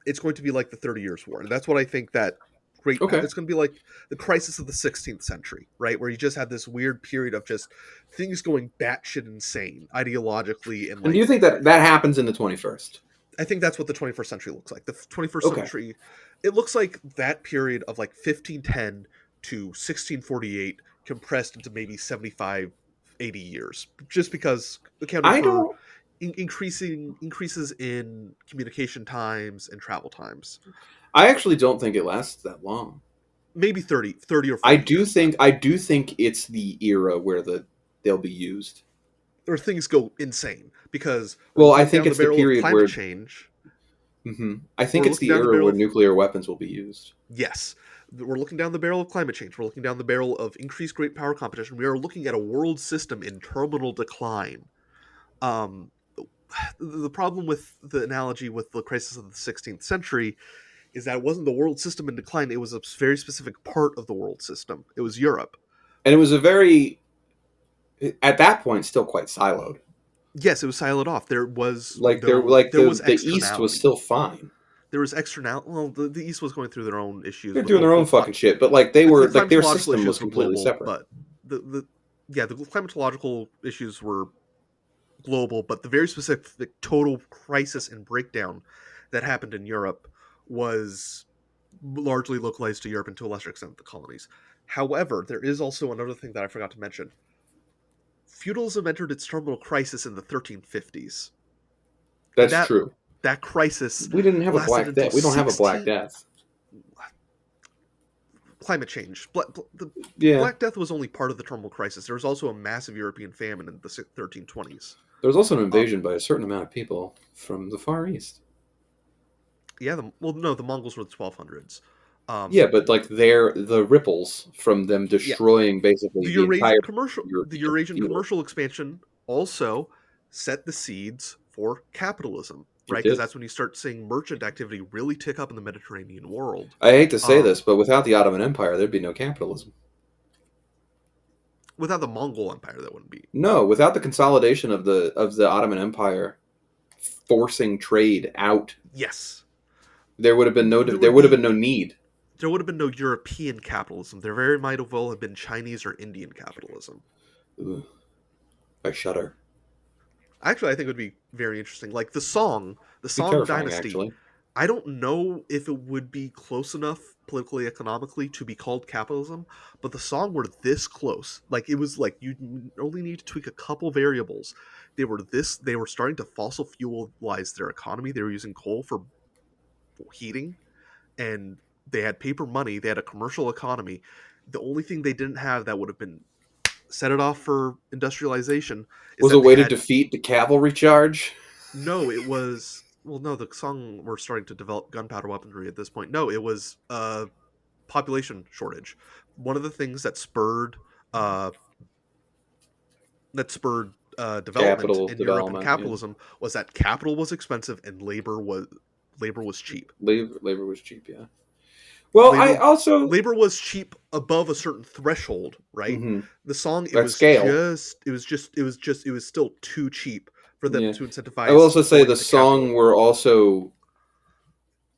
It's going to be like the 30 Years' War. And that's what I think that
Okay.
it's going to be like the crisis of the 16th century, right? Where you just had this weird period of just things going batshit insane ideologically and
And do you think that happens in the 21st?
I think that's what the 21st century looks like. The 21st
Okay.
century, it looks like that period of like 1510 to 1648 compressed into maybe 75, 80 years, just because accounting
I
for
don't.
increases in communication times and travel times.
I actually don't think it lasts that long.
Maybe 30 or 40
I do
years.
think it's the era where they'll be used.
Or things go insane because
Well,
we're
I
looking
think
down
it's
the
the
barrel of
period
climate
where.
change.
I think
We're
it's
looking
the
down the
era
barrel
where
of
nuclear weapons will be used.
Yes. We're looking down the barrel of climate change. We're looking down the barrel of increased great power competition. We are looking at a world system in terminal decline. Um, the problem with the analogy with the crisis of the 16th century is that it wasn't the world system in decline. It was a very specific part of the world system. It was Europe.
And it was a very, at that point, still quite siloed.
Yes, it was siloed off. There was
Like
there was
the East was
externality.
still fine.
There was externality. Well, the East was going through their own issues.
They're
With
doing their own fucking shit, but like they
the
were like their
climatological
system was
issues were
completely
global,
separate.
but the climatological issues were global, but the very specific total crisis and breakdown that happened in Europe was largely localized to Europe and to a lesser extent the colonies. However, there is also another thing that I forgot to mention. Feudalism entered its terminal crisis in the 1350s.
That's true.
That crisis
We didn't have a
lasted
Black
until
Death. We don't have a Black Death.
Climate change. The
Yeah.
Black Death was only part of the terminal crisis. There was also a massive European famine in the 1320s.
There was also an invasion by a certain amount of people from the Far East.
Yeah, the Mongols were the 1200s.
Yeah, but like the ripples from them destroying basically
the Eurasian
European
commercial expansion also set the seeds for capitalism,
It
right? Because
did.
that's when you start seeing merchant activity really tick up in the Mediterranean world.
I hate to say this, but without the Ottoman Empire, there'd be no capitalism.
Without the Mongol Empire, that wouldn't be.
No, without the consolidation of the Ottoman Empire forcing trade out.
Yes.
There would have been
There
no need.
there would have been no European capitalism. There very might have well have been Chinese or Indian capitalism.
Ugh, I shudder.
Actually, I think it would be very interesting. Like the
Be
Song
terrifying,
Dynasty.
actually.
I don't know if it would be close enough politically, economically to be called capitalism, but the Song were this close. Like it was like you only need to tweak a couple variables. They were starting to fossil fuelize their economy. They were using coal for heating, and they had paper money. They had a commercial economy. The only thing they didn't have that would have been set it off for industrialization is
Was a
that they
way to
had
defeat the cavalry charge.
no. It was well, no. The Song were starting to develop gunpowder weaponry at this point. No, it was population shortage. One of the things uh, that spurred development
Capital
in Europe and
development. Yeah,
capitalism was that capital was expensive and labor was cheap.
labor was cheap. Yeah. Well, I
labor
also
labor was cheap above a certain threshold, right?
mhm,
The Song,
that scale.
it was still too cheap for them
Yeah,
to
I will
incentivize
also say
going
the
into
Song
capital.
were also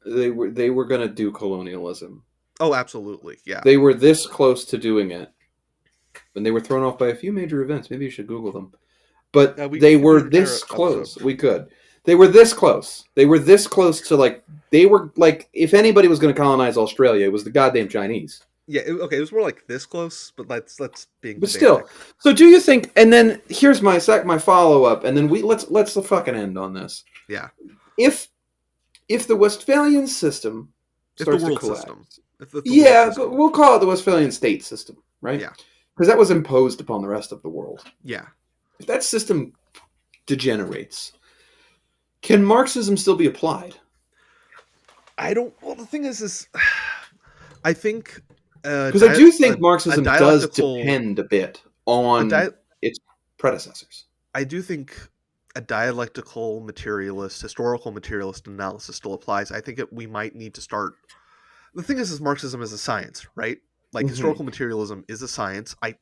they were going to do colonialism.
Oh, absolutely, yeah.
They were this close to doing it, and they were thrown off by a few major events. Maybe you should Google them. But
We
they
could do
were
an entire
this
episode.
close. We could. They were this close. They were this close to they were like if anybody was going to colonize Australia, it was the goddamn Chinese.
Yeah, okay, it was more like this close, but let's being
But still,
pedantic.
so do you think? And then here's my follow up, and then let's the fucking end on this.
Yeah,
If the Westphalian system
if the
starts to
world system,
collapse,
if the world
yeah, but
system,
we'll call it the Westphalian state system, right?
yeah,
Because that was imposed upon the rest of the world.
yeah.
If that system degenerates, can Marxism still be applied?
I don't. Well, the thing is, I think
Because I do think
a
Marxism does
dialectical
depend a bit
a
on
di-
its predecessors.
I do think a dialectical materialist, historical materialist analysis still applies. I think we might need to start. The thing is Marxism is a science, right? Like
Hmm.
historical materialism is a science. I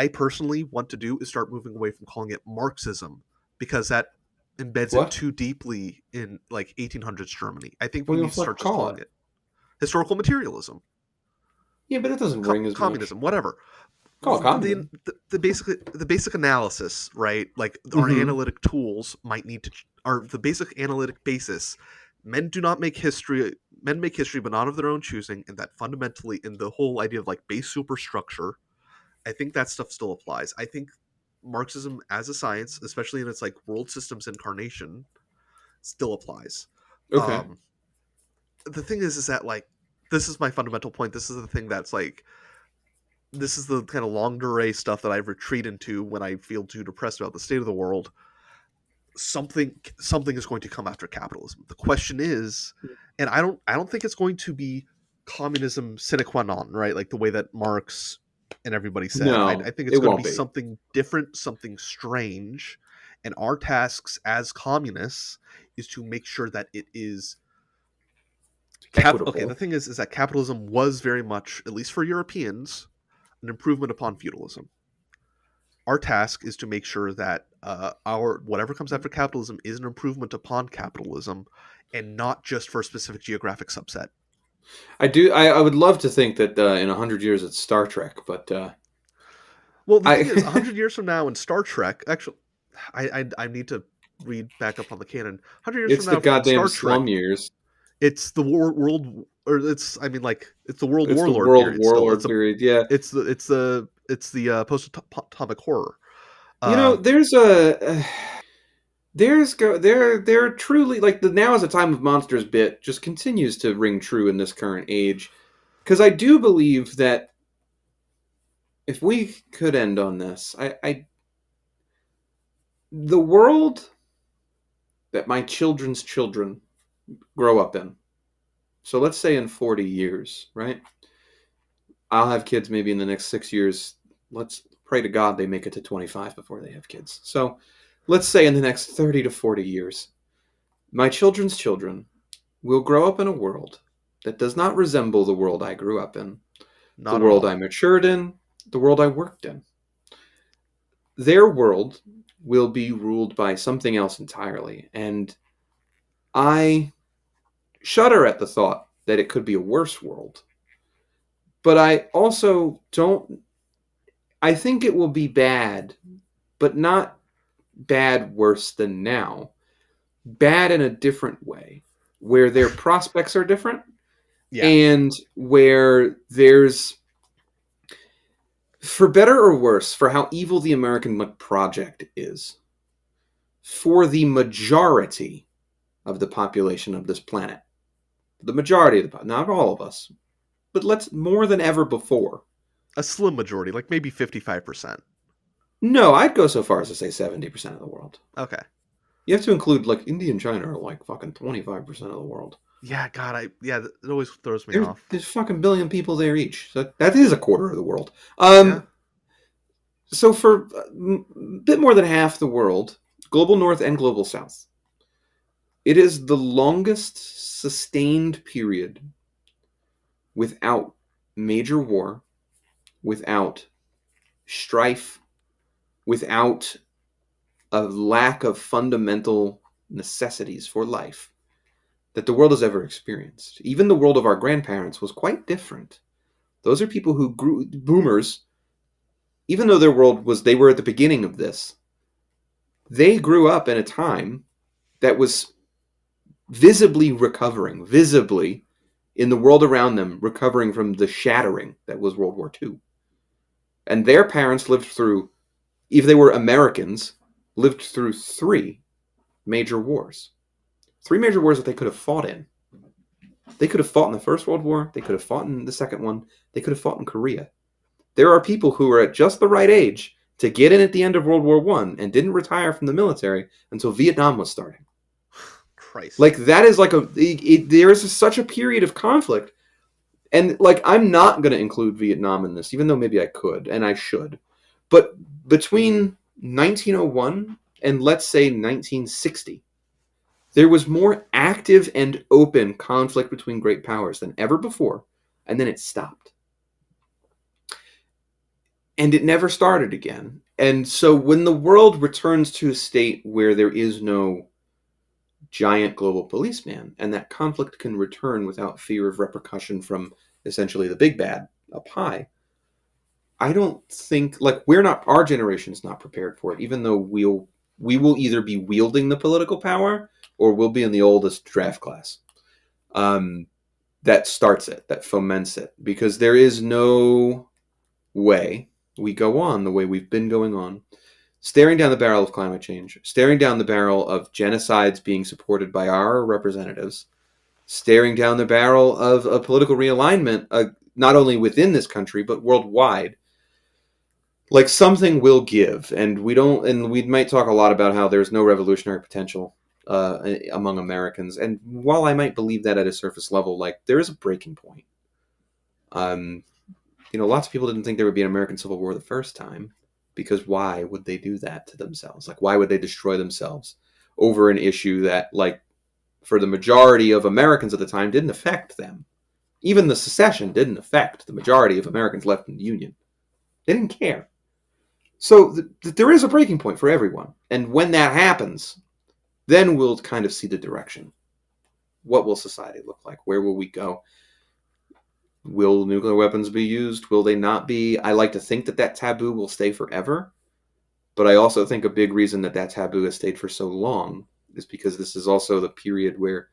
personally want to do is start moving away from calling it Marxism because that embeds it
What?
too deeply in like 1800s Germany. I think
What
we
do
need
you
to
fuck
start just
call
calling
it?
it historical materialism,
Yeah, but that doesn't ring as much.
communism, whatever.
Call it communism.
The basic analysis, right? Like our
Hmm.
analytic tools might need to are the basic analytic basis. Men do not make history. Men make history, but not of their own choosing, and that fundamentally, in the whole idea of like base superstructure, I think that stuff still applies. I think Marxism as a science, especially in its like world systems incarnation, still applies.
Okay.
Um, the thing is that like this is my fundamental point. This is the thing that's like this is the kind of long durée stuff that I retreat into when I feel too depressed about the state of the world. Something is going to come after capitalism. The question is, and I don't think it's going to be communism sine qua non, right? Like the way that Marx and everybody said.
No,
I think it's
it
going to
won't
be
be.
something different, something strange. And our tasks as communists is to make sure that it is okay. The
Equitable.
thing is that capitalism was very much, at least for Europeans, an improvement upon feudalism. Our task is to make sure that our whatever comes after capitalism is an improvement upon capitalism, and not just for a specific geographic subset.
I do. I would love to think that in 100 years it's Star Trek, but
Well, the thing is,
I
100 years from now in Star Trek, actually, I need to read back up on the canon. 100 years from
it's the
now in
goddamn
Star Trek,
slum years.
it's the world, or it's I mean like it's the World
It's the
Warlord
World
period. Still,
Warlord period. Yeah.
it's the post atomic horror.
You know,
Uh,
there's a there truly like the now is a time of monsters bit just continues to ring true in this current age because I do believe that if we could end on this, I the world that my children's children grow up in. So let's say in 40 years, right? I'll have kids maybe in the next 6 years. Let's pray to God they make it to 25 before they have kids. So let's say in the next 30 to 40 years, my children's children will grow up in a world that does not resemble the world I grew up in, the
Not at
world I
all.
matured in, the world I worked in. Their world will be ruled by something else entirely. And I shudder at the thought that it could be a worse world. But I also don't. I think it will be bad, but not bad worse than now. Bad in a different way, where their prospects are different
Yeah.
and where there's, for better or worse, for how evil the American project is, for the majority of the population of this planet, the majority of the, not all of us, but let's, more than ever before.
A slim majority, like maybe 55%.
No, I'd go so far as to say 70% of the world.
Okay.
You have to include, like, India and China are like fucking 25% of the world.
Yeah, God, it always throws me off.
There's fucking billion people there each. So that is a quarter of the world.
Yeah.
So for a bit more than half the world, global north and global south, it is the longest sustained period without major war, without strife, without a lack of fundamental necessities for life that the world has ever experienced. Even the world of our grandparents was quite different. Those are people who grew, boomers, even though their world was, they were at the beginning of this, they grew up in a time that was visibly recovering, visibly in the world around them, recovering from the shattering that was World War II. And their parents lived through, if they were Americans, lived through three major wars. Three major wars that they could have fought in. They could have fought in the First World War. They could have fought in the Second one. They could have fought in Korea. There are people who are at just the right age to get in at the end of World War I and didn't retire from the military until Vietnam was starting.
Christ.
Like, that is like there is such a period of conflict. And, like, I'm not going to include Vietnam in this, even though maybe I could, and I should. But between 1901 and, let's say, 1960, there was more active and open conflict between great powers than ever before, and then it stopped. And it never started again. And so when the world returns to a state where there is no giant global policeman, and that conflict can return without fear of repercussion from essentially the big bad up high, I don't think, like, our generation's not prepared for it, even though we will either be wielding the political power or we'll be in the oldest draft class. That starts it, that foments it, because there is no way we go on the way we've been going on, staring down the barrel of climate change, staring down the barrel of genocides being supported by our representatives, staring down the barrel of a political realignment, not only within this country, but worldwide. Like, something will give, and we might talk a lot about how there's no revolutionary potential among Americans. And while I might believe that at a surface level, like, there is a breaking point. Lots of people didn't think there would be an American Civil War the first time, because why would they do that to themselves? Like, why would they destroy themselves over an issue that, like, for the majority of Americans at the time didn't affect them? Even the secession didn't affect the majority of Americans left in the Union. They didn't care. So there is a breaking point for everyone. And when that happens, then we'll kind of see the direction. What will society look like? Where will we go? Will nuclear weapons be used? Will they not be? I like to think that taboo will stay forever. But I also think a big reason that taboo has stayed for so long is because this is also the period where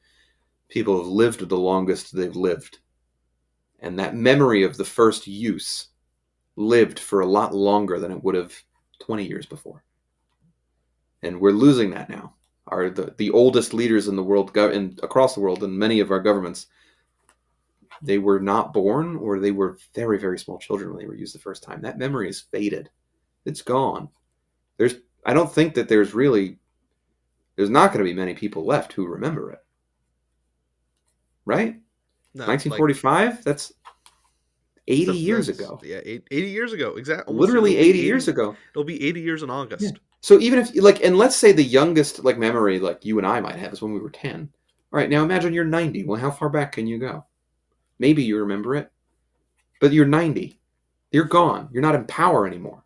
people have lived the longest they've lived. And that memory of the first use lived for a lot longer than it would have 20 years before. And we're losing that now. The oldest leaders in the world, and across the world, and many of our governments, they were not born, or they were very, very small children when they were used the first time. That memory is faded. It's gone. I don't think that there's not going to be many people left who remember it. Right?
No,
1945? That's 80 years ago.
Yeah, 80 years ago. Exactly.
Literally 80 years ago.
It'll be 80 years in August.
Yeah. So even if, like, and let's say the youngest, like, memory, like, you and I might have is when we were 10. All right, now imagine you're 90. Well, how far back can you go? Maybe you remember it, but you're 90. You're gone. You're not in power anymore.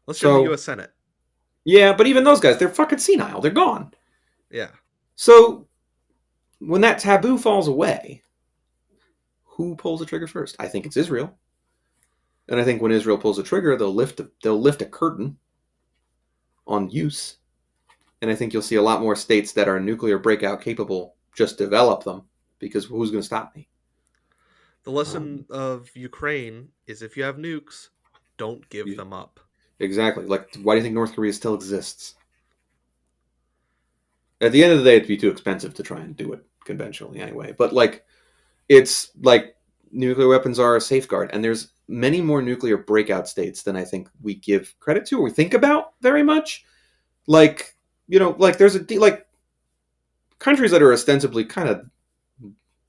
Let's join the U.S. Senate.
Yeah, but even those guys, they're fucking senile. They're gone.
Yeah.
So when that taboo falls away, who pulls the trigger first? I think it's Israel. And I think when Israel pulls the trigger, they'll lift a curtain on use. And I think you'll see a lot more states that are nuclear breakout capable just develop them, because who's going to stop me?
The lesson of Ukraine is if you have nukes, don't give them up.
Exactly. Like, why do you think North Korea still exists? At the end of the day, it'd be too expensive to try and do it conventionally anyway. But, like, it's like nuclear weapons are a safeguard. And there's many more nuclear breakout states than I think we give credit to or we think about very much. Like, like there's like countries that are ostensibly kind of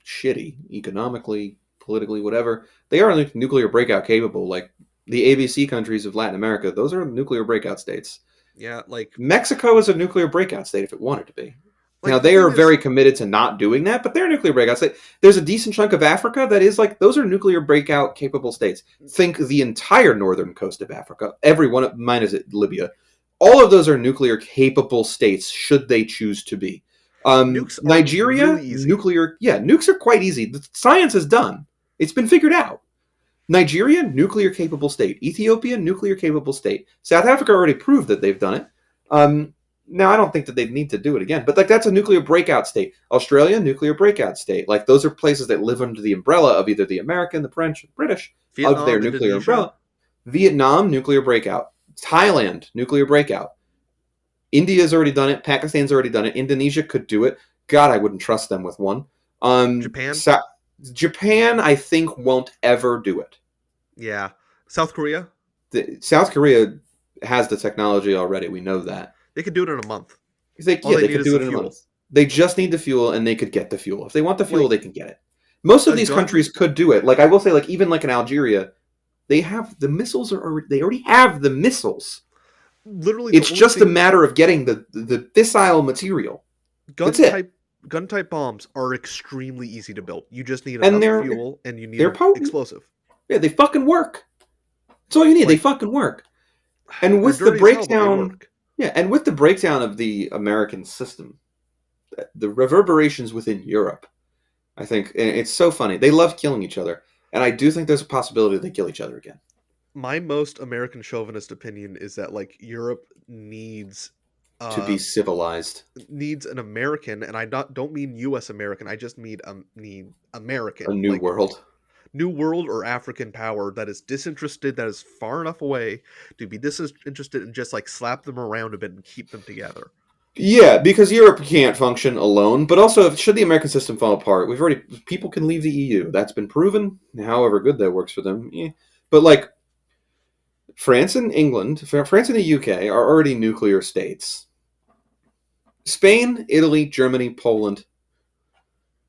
shitty economically, politically, whatever. They are nuclear breakout capable. Like the ABC countries of Latin America, those are nuclear breakout states.
Yeah, like
Mexico is a nuclear breakout state if it wanted to be.
Like,
now, they are very committed to not doing that, but they're a nuclear breakout state. There's a decent chunk of Africa that is like, those are nuclear breakout capable states. Think the entire northern coast of Africa, every one of mine is Libya. All of those are nuclear capable states, should they choose to be.
Nukes
Nigeria,
really easy.
nuclear, nukes are quite easy. The science is done. It's been figured out. Nigeria, nuclear capable state. Ethiopia, nuclear capable state. South Africa already proved that they've done it. Now, I don't think that they'd need to do it again, but like that's a nuclear breakout state. Australia, nuclear breakout state. Like those are places that live under the umbrella of either the American, the French, the British,
Vietnam,
of their nuclear
Indonesia.
umbrella. Vietnam, nuclear breakout. Thailand, nuclear breakout. India's already done it. Pakistan's already done it. Indonesia could do it. God, I wouldn't trust them with one.
Japan?
Japan, I think, won't ever do it.
Yeah. South Korea?
South Korea has the technology already. We know that.
They could do it in a month.
They could do it in a month. They just need the fuel, and they could get the fuel. If they want the fuel, they can get it. Most of these countries could do it. Like I will say, like even like in Algeria, they have the missiles. They already have the missiles.
Literally,
it's just a matter of getting the fissile material.
Gun type bombs are extremely easy to build. You just need enough fuel, and you need explosive.
Yeah, they fucking work. That's all you need. They fucking work. And with the breakdown. Yeah, and with the breakdown of the American system, the reverberations within Europe, I think, and it's so funny. They love killing each other, and I do think there's a possibility they kill each other again.
My most American chauvinist opinion is that like Europe needs
to be civilized.
Needs an American, and I don't mean U.S. American. I just need American.
A new world.
New world or African power that is disinterested, that is far enough away to be disinterested and just like slap them around a bit and keep them together.
Yeah, because Europe can't function alone, but also should the American system fall apart, people can leave the EU. That's been proven, however good that works for them. Yeah. But like France and England, France and the UK are already nuclear states. Spain, Italy, Germany, Poland,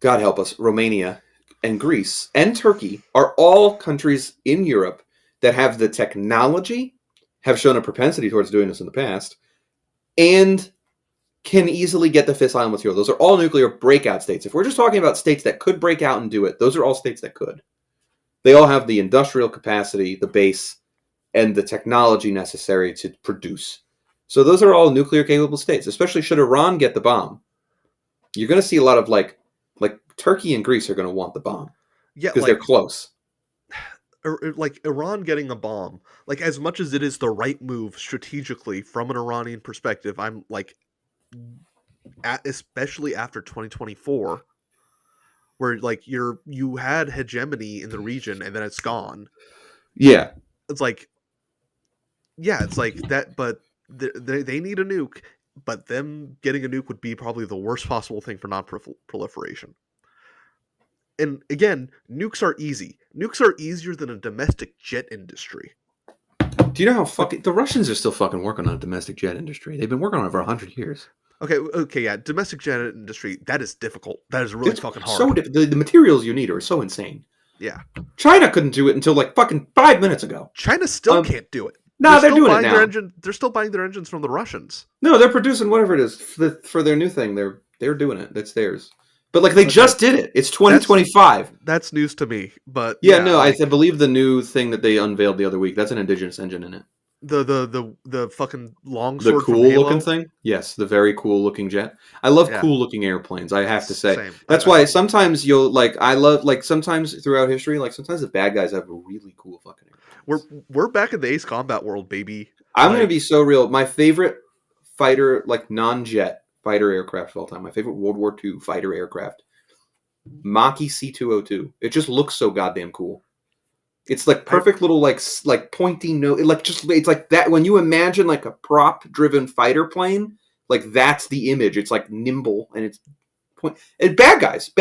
God help us, Romania, and Greece and Turkey are all countries in Europe that have the technology, have shown a propensity towards doing this in the past, and can easily get the fissile material. Those are all nuclear breakout states. If we're just talking about states that could break out and do it, those are all states that could. They all have the industrial capacity, the base, and the technology necessary to produce. So those are all nuclear capable states, especially should Iran get the bomb. You're going to see a lot of like Turkey and Greece are going to want the bomb. Yeah, because they're close.
Like Iran getting a bomb, like as much as it is the right move strategically from an Iranian perspective, I'm like, especially after 2024, where like you had hegemony in the region and then it's gone.
Yeah,
it's like that, but they need a nuke. But them getting a nuke would be probably the worst possible thing for non-proliferation. And again, nukes are easy. Nukes are easier than a domestic jet industry.
Do you know how the Russians are still fucking working on a domestic jet industry? They've been working on it for 100 years.
Okay, yeah. Domestic jet industry, that is difficult. That is really fucking hard.
So the materials you need are so insane.
Yeah.
China couldn't do it until like fucking 5 minutes ago.
China still can't do it.
No, they're doing it now.
They're still buying their engines from the Russians.
No, they're producing whatever it is for their new thing. They're doing it. That's theirs. But like they just did it. It's 2025.
That's news to me. But
yeah, no, I believe the new thing that they unveiled the other week, that's an indigenous engine in it.
The fucking
The
longsword from
cool looking
Halo.
thing? Yes, the very cool looking jet. I love
Yeah,
cool looking airplanes, I have to say.
same.
That's why sometimes you'll like I love like sometimes throughout history, like sometimes the bad guys have really cool fucking
we're
airplanes.
we're back in the Ace Combat world, baby.
I'm gonna
Like,
be so real. My favorite fighter, like non-jet fighter aircraft of all time, my favorite World War II fighter aircraft, Maki C-202. It just looks so goddamn cool. It's like
I
perfect little like pointy nose. Like just it's like that when you imagine like a prop driven fighter plane, like that's the image. It's like nimble and it's point. And bad guys,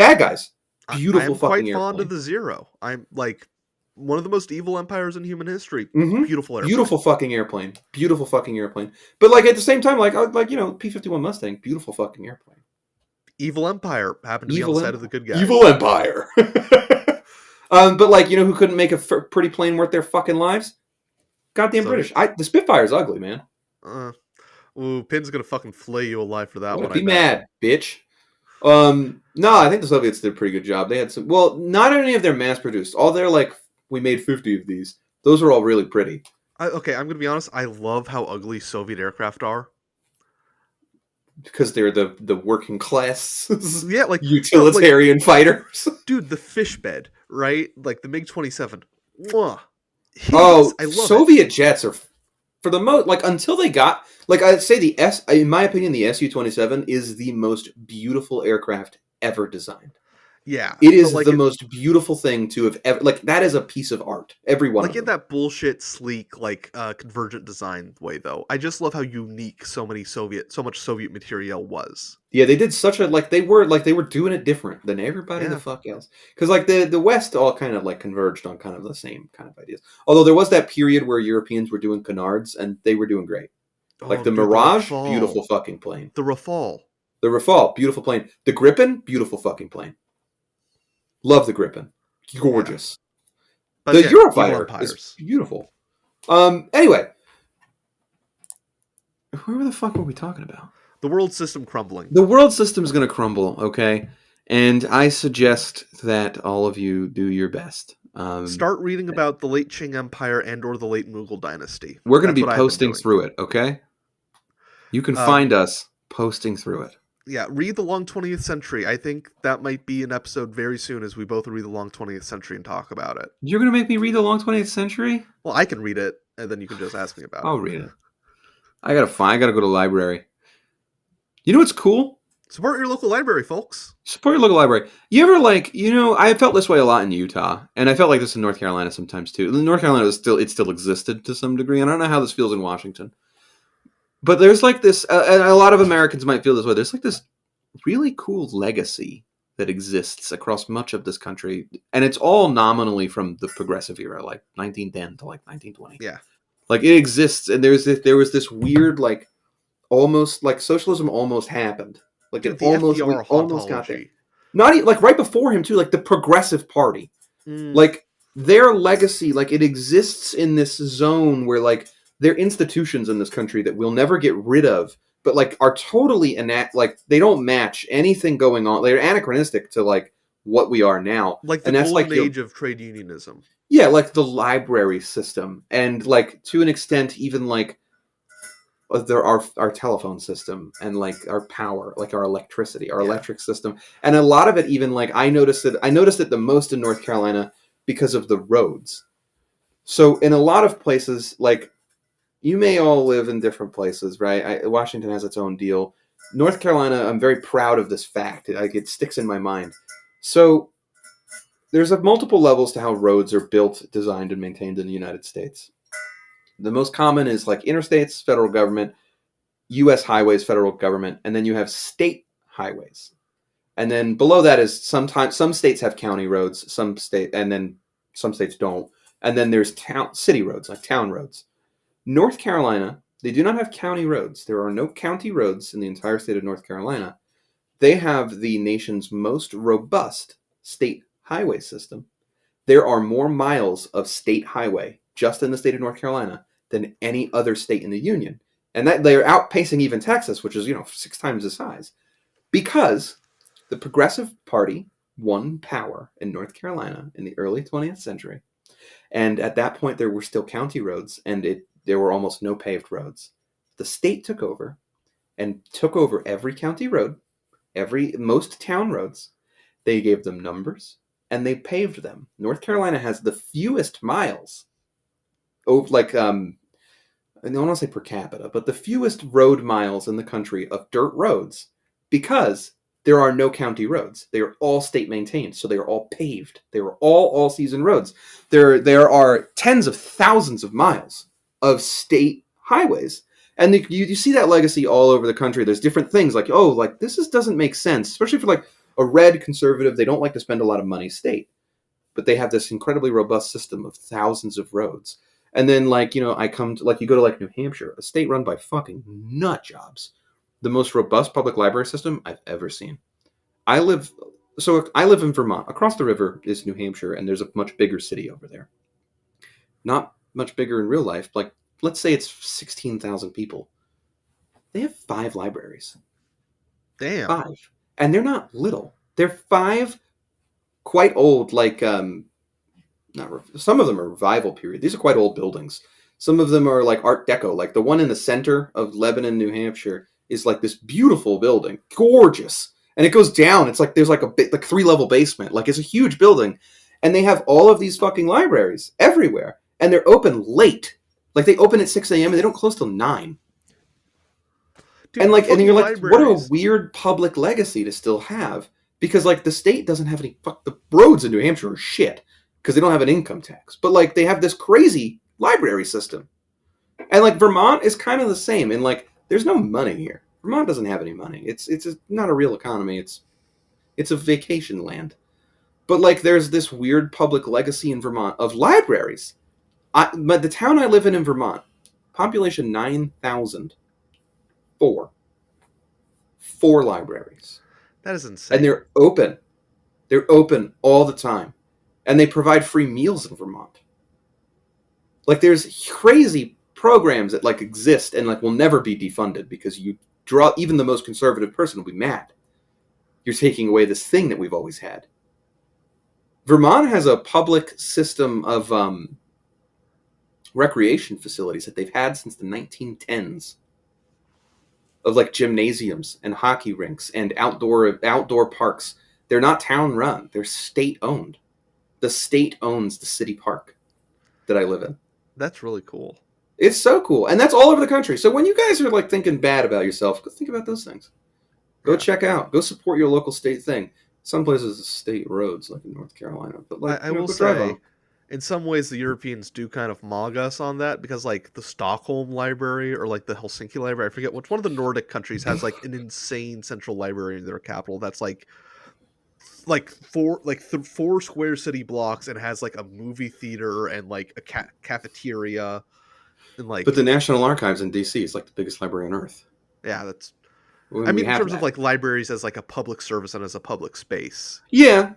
I
beautiful
am quite
fucking
fond of
airplane.
the Zero. I'm like one of the most evil empires in human history.
Mm-hmm.
Beautiful airplane.
Beautiful fucking airplane. Beautiful fucking airplane. But like at the same time, like P-51 Mustang, beautiful fucking airplane.
Evil empire happened to be on the
Evil
side of the
Empire.
good
Evil
guys.
Empire. But like who couldn't make a pretty plane worth their fucking lives? Goddamn British.
Soviets.
The Spitfire's ugly, man.
Uh, Ooh, Pin's gonna fucking flay you alive for that
I'm
one.
gonna
I
be
bet.
mad, bitch. No, I think the Soviets did a pretty good job. They had some. Well, not any of their mass produced. All their like, we made 50 of these. Those are all really pretty
Okay, I'm gonna be honest. I love how ugly Soviet aircraft are.
because they're the working class
Yeah, like no, like
utilitarian fighters.
dude, the fish bed, right? Like the MiG 27. Hideous.
Oh,
I love it.
Soviet jets are for the most like until they got like I'd say the S. In my opinion, the Su-27 is the most beautiful aircraft ever designed.
Yeah,
It
but
is the most beautiful thing to have ever like. That is a piece of art. Every one
like
of
in
them.
that bullshit sleek convergent design way though. I just love how unique so much Soviet material was.
Yeah, they did such a like they were doing it different than everybody the
Yeah.
fuck else. Because like the West all kind of like converged on kind of the same kind of ideas. Although there was that period where Europeans were doing canards and they were doing great. Like
Oh,
the
dude, the
Mirage,
Rafale.
beautiful fucking plane.
The Rafale.
The Rafale, beautiful plane. The Gripen, beautiful fucking plane. Love the Gripen,
Yeah.
gorgeous.
But
The
again, evil
Eurofighter is
empires.
beautiful. Anyway, where the fuck were we talking about?
The world system crumbling.
The world system's going to crumble, okay? And I suggest that all of you do your best.
Start reading about the late Qing Empire and or the late Mughal dynasty.
We're going to
That's
be
what I've been
posting
doing.
through it, okay? You can
Um,
find us posting through it.
yeah, read the long 20th century. I think that might be an episode very soon as we both read the long 20th century and talk about it.
You're going to make me read the long 20th century?
Well, I can read it, and then you can just ask me about
I'll
it.
read it. I got to go to the library. You know what's cool?
Support your local library, folks.
Support your local library. You ever I felt this way a lot in Utah, and I felt like this in North Carolina sometimes too. In North Carolina it still existed to some degree, and I don't know how this feels in Washington. But there's like this, and a lot of Americans might feel this way. There's like this really cool legacy that exists across much of this country, and it's all nominally from the progressive era, like 1910 to like 1920.
Yeah.
Like it exists, and there was this weird like almost like socialism almost happened. Like
Dude,
it
the
we
FDR
almost got there.
hauntology.
Not even, like right before him too, like the Progressive Party, like their legacy, like it exists in this zone where like they're institutions in this country that we'll never get rid of, but like are totally like they don't match anything going on. They're anachronistic to like what we are now,
Like the
and that's like
golden age of trade unionism.
yeah, like the library system, and like to an extent even like there our telephone system and like our power, like our electricity, our electric system, and a lot of it even like I noticed it the most in North Carolina because of the roads. So in a lot of places, like you may all live in different places, right? Washington has its own deal. North Carolina, I'm very proud of this fact. Like it sticks in my mind. So there's multiple levels to how roads are built, designed, and maintained in the United States. The most common is like interstates, federal government, U.S. highways, federal government, and then you have state highways. And then below that is sometimes some states have county roads, and then some states don't. And then there's city roads, like town roads. North Carolina, they do not have county roads. There are no county roads in the entire state of North Carolina. They have the nation's most robust state highway system. There are more miles of state highway just in the state of North Carolina than any other state in the union. And that they're outpacing even Texas, which is, 6 times the size. Because the Progressive Party won power in North Carolina in the early 20th century. And at that point, there were still county roads, and it there were almost no paved roads. The state took over and took over every county road, most town roads. They gave them numbers and they paved them. North Carolina has the fewest miles, like I don't want to say per capita, but the fewest road miles in the country of dirt roads because there are no county roads. They are all state maintained, so they are all paved. They are all season roads. There are tens of thousands of miles of state highways, and you see that legacy all over the country. There's different things like, oh, like doesn't make sense, especially for like a red conservative. They don't like to spend a lot of money state, but they have this incredibly robust system of thousands of roads. And then, like, I come to, like, you go to, like, New Hampshire, a state run by fucking nut jobs. The most robust public library system I've ever seen. I live in Vermont. Across the river is New Hampshire, and there's a much bigger city over there. Not much bigger in real life. Like, let's say it's 16,000 people. They have 5 libraries.
Damn.
5. And they're not little. They're 5 quite old, like, some of them are revival period. These are quite old buildings. Some of them are like Art Deco. Like the one in the center of Lebanon, New Hampshire, is like this beautiful building, gorgeous, and it goes down. It's like there's like a 3-level basement. Like it's a huge building, and they have all of these fucking libraries everywhere, and they're open late. Like they open at 6 a.m. and they don't close till 9. Dude, and you're like, what a weird public legacy to still have, because like the state doesn't have any. The roads in New Hampshire are shit. Because they don't have an income tax. But, like, they have this crazy library system. And, like, Vermont is kind of the same. And, like, there's no money here. Vermont doesn't have any money. It's not a real economy. It's a vacation land. But, like, there's this weird public legacy in Vermont of libraries. But the town I live in Vermont, population 9,000. 4 libraries.
That is insane.
And they're open. They're open all the time. And they provide free meals in Vermont. Like, there's crazy programs that, like, exist and, like, will never be defunded because even the most conservative person will be mad. You're taking away this thing that we've always had. Vermont has a public system of recreation facilities that they've had since the 1910s. Of, like, gymnasiums and hockey rinks and outdoor parks. They're not town-run. They're state-owned. The state owns the city park that I live in.
That's really cool.
It's so cool. And that's all over the country. So when you guys are like thinking bad about yourself, go think about those things. Go check out. Go support your local state thing. Some places it's state roads, like in North Carolina. But like
I will say, in some ways the Europeans do kind of mog us on that, because like the Stockholm Library or like the Helsinki Library, I forget which one of the Nordic countries has like an insane central library in their capital that's like 4 square city blocks and has like a movie theater and like a cafeteria and like.
But the National Archives in DC is like the biggest library on earth.
Yeah, that's. I mean, in terms of like libraries as like a public service and as a public space.
Yeah.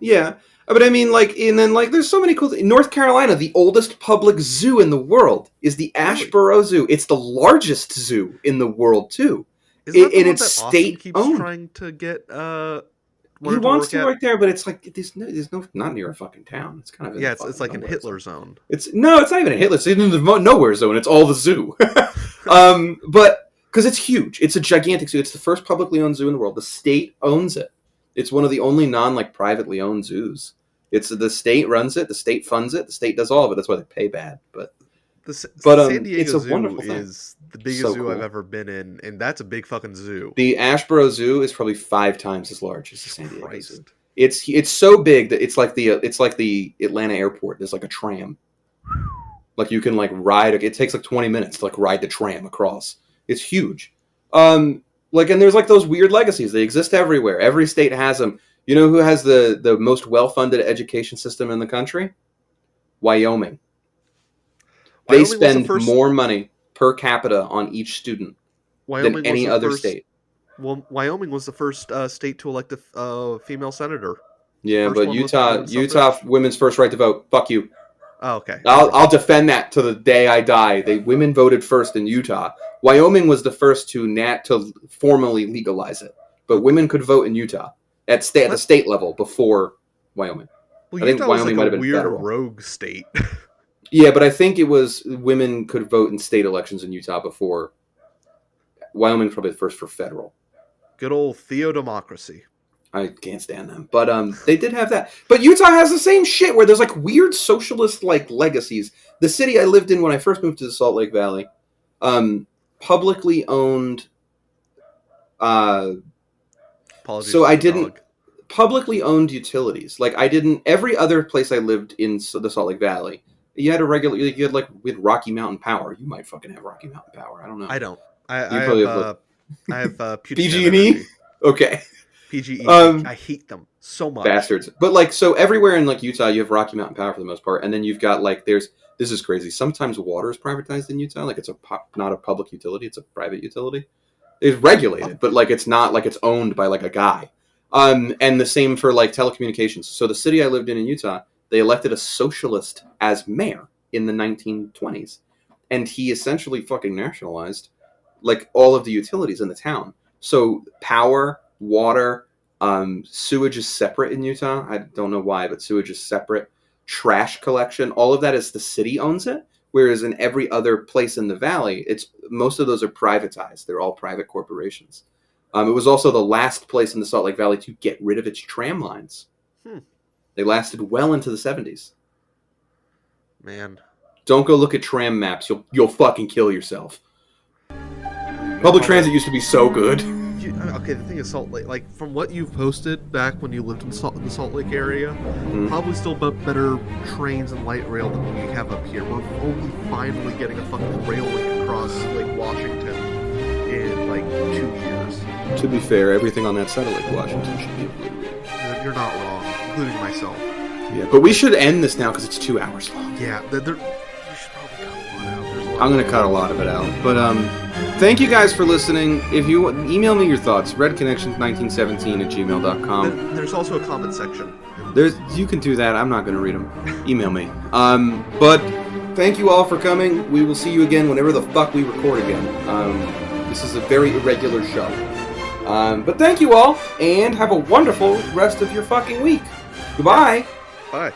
But I mean, like, and then like, there's so many cool things. In North Carolina, the oldest public zoo in the world is the Asheboro Zoo. It's the largest zoo in the world too.
Isn't that the one that Austin keeps trying to get?
He wants to right there, but it's like there's no not near a fucking town. It's kind of
it's like in Hitler zone.
It's not even a Hitler. It's in the nowhere zone. It's all the zoo. But because it's huge, it's a gigantic zoo. It's the first publicly owned zoo in the world. The state owns it. It's one of the only privately owned zoos. It's the state runs it. The state funds it. The state does all of it. That's why they pay bad. But
San Diego
it's a
Zoo
wonderful thing.
Is the biggest zoo I've ever been in, and that's a big fucking zoo.
The Asheboro Zoo is probably 5 times as large as the San Diego Zoo. It's so big that it's like the Atlanta airport. There's like a tram. Like you can like ride. It takes like 20 minutes to like ride the tram across. It's huge. And there's like those weird legacies. They exist everywhere. Every state has them. You know who has the most well-funded education system in the country? Wyoming. They spend more money per capita on each student than any other state.
Well, Wyoming was the first state to elect a female senator.
Yeah, but Utah women's first right to vote. Fuck you.
Oh, okay.
I'll defend that to the day I die. Women voted first in Utah. Wyoming was the first to formally legalize it, but women could vote in Utah at the state level before Wyoming.
Well, I think Utah Wyoming was like a weird rogue state.
Yeah, but I think it was women could vote in state elections in Utah before. Wyoming's probably the first for federal.
Good old theodemocracy.
I can't stand them, but they did have that. But Utah has the same shit where there's like weird socialist like legacies. The city I lived in when I first moved to the Salt Lake Valley, publicly owned.
Apologies
So
to
I
the
didn't
dog.
publicly owned utilities. Like I didn't. Every other place I lived in the Salt Lake Valley, you had a regular. You had like with Rocky Mountain Power. You might fucking have Rocky Mountain Power. I don't know.
I don't.
You probably have
I have
PG&E.
Energy.
Okay.
PGE. I hate them so much.
Bastards. But like, so everywhere in like Utah, you have Rocky Mountain Power for the most part, and then you've got like this is crazy. Sometimes water is privatized in Utah. Like it's not a public utility; it's a private utility. It's regulated, but like it's not like it's owned by like a guy. And the same for like telecommunications. So the city I lived in Utah, they elected a socialist as mayor in the 1920s, and he essentially fucking nationalized like all of the utilities in the town. So power, water, sewage is separate in Utah. I don't know why, but sewage is separate. Trash collection, all of that is the city owns it. Whereas in every other place in the valley, most of those are privatized. They're all private corporations. It was also the last place in the Salt Lake Valley to get rid of its tram lines. They lasted well into the 70s.
Man.
Don't go look at tram maps. You'll fucking kill yourself. Public transit used to be so good.
Okay, the thing is, Salt Lake, like, from what you've posted back when you lived in the Salt Lake area, probably still better trains and light rail than we have up here. We're only finally getting a fucking rail link across Lake Washington in, like, 2 years.
To be fair, everything on that side of Lake Washington should be blue.
You're not wrong, including myself.
Yeah, but we should end this now because it's 2 hours long.
Yeah, we should probably cut one out.
I'm going to cut a lot of it out. But, thank you guys for listening. If you email me your thoughts, redconnections1917@gmail.com.
There's also a comment section.
You can do that. I'm not going to read them. Email me. But thank you all for coming. We will see you again whenever the fuck we record again. This is a very irregular show. But thank you all, and have a wonderful rest of your fucking week. Goodbye.
Bye.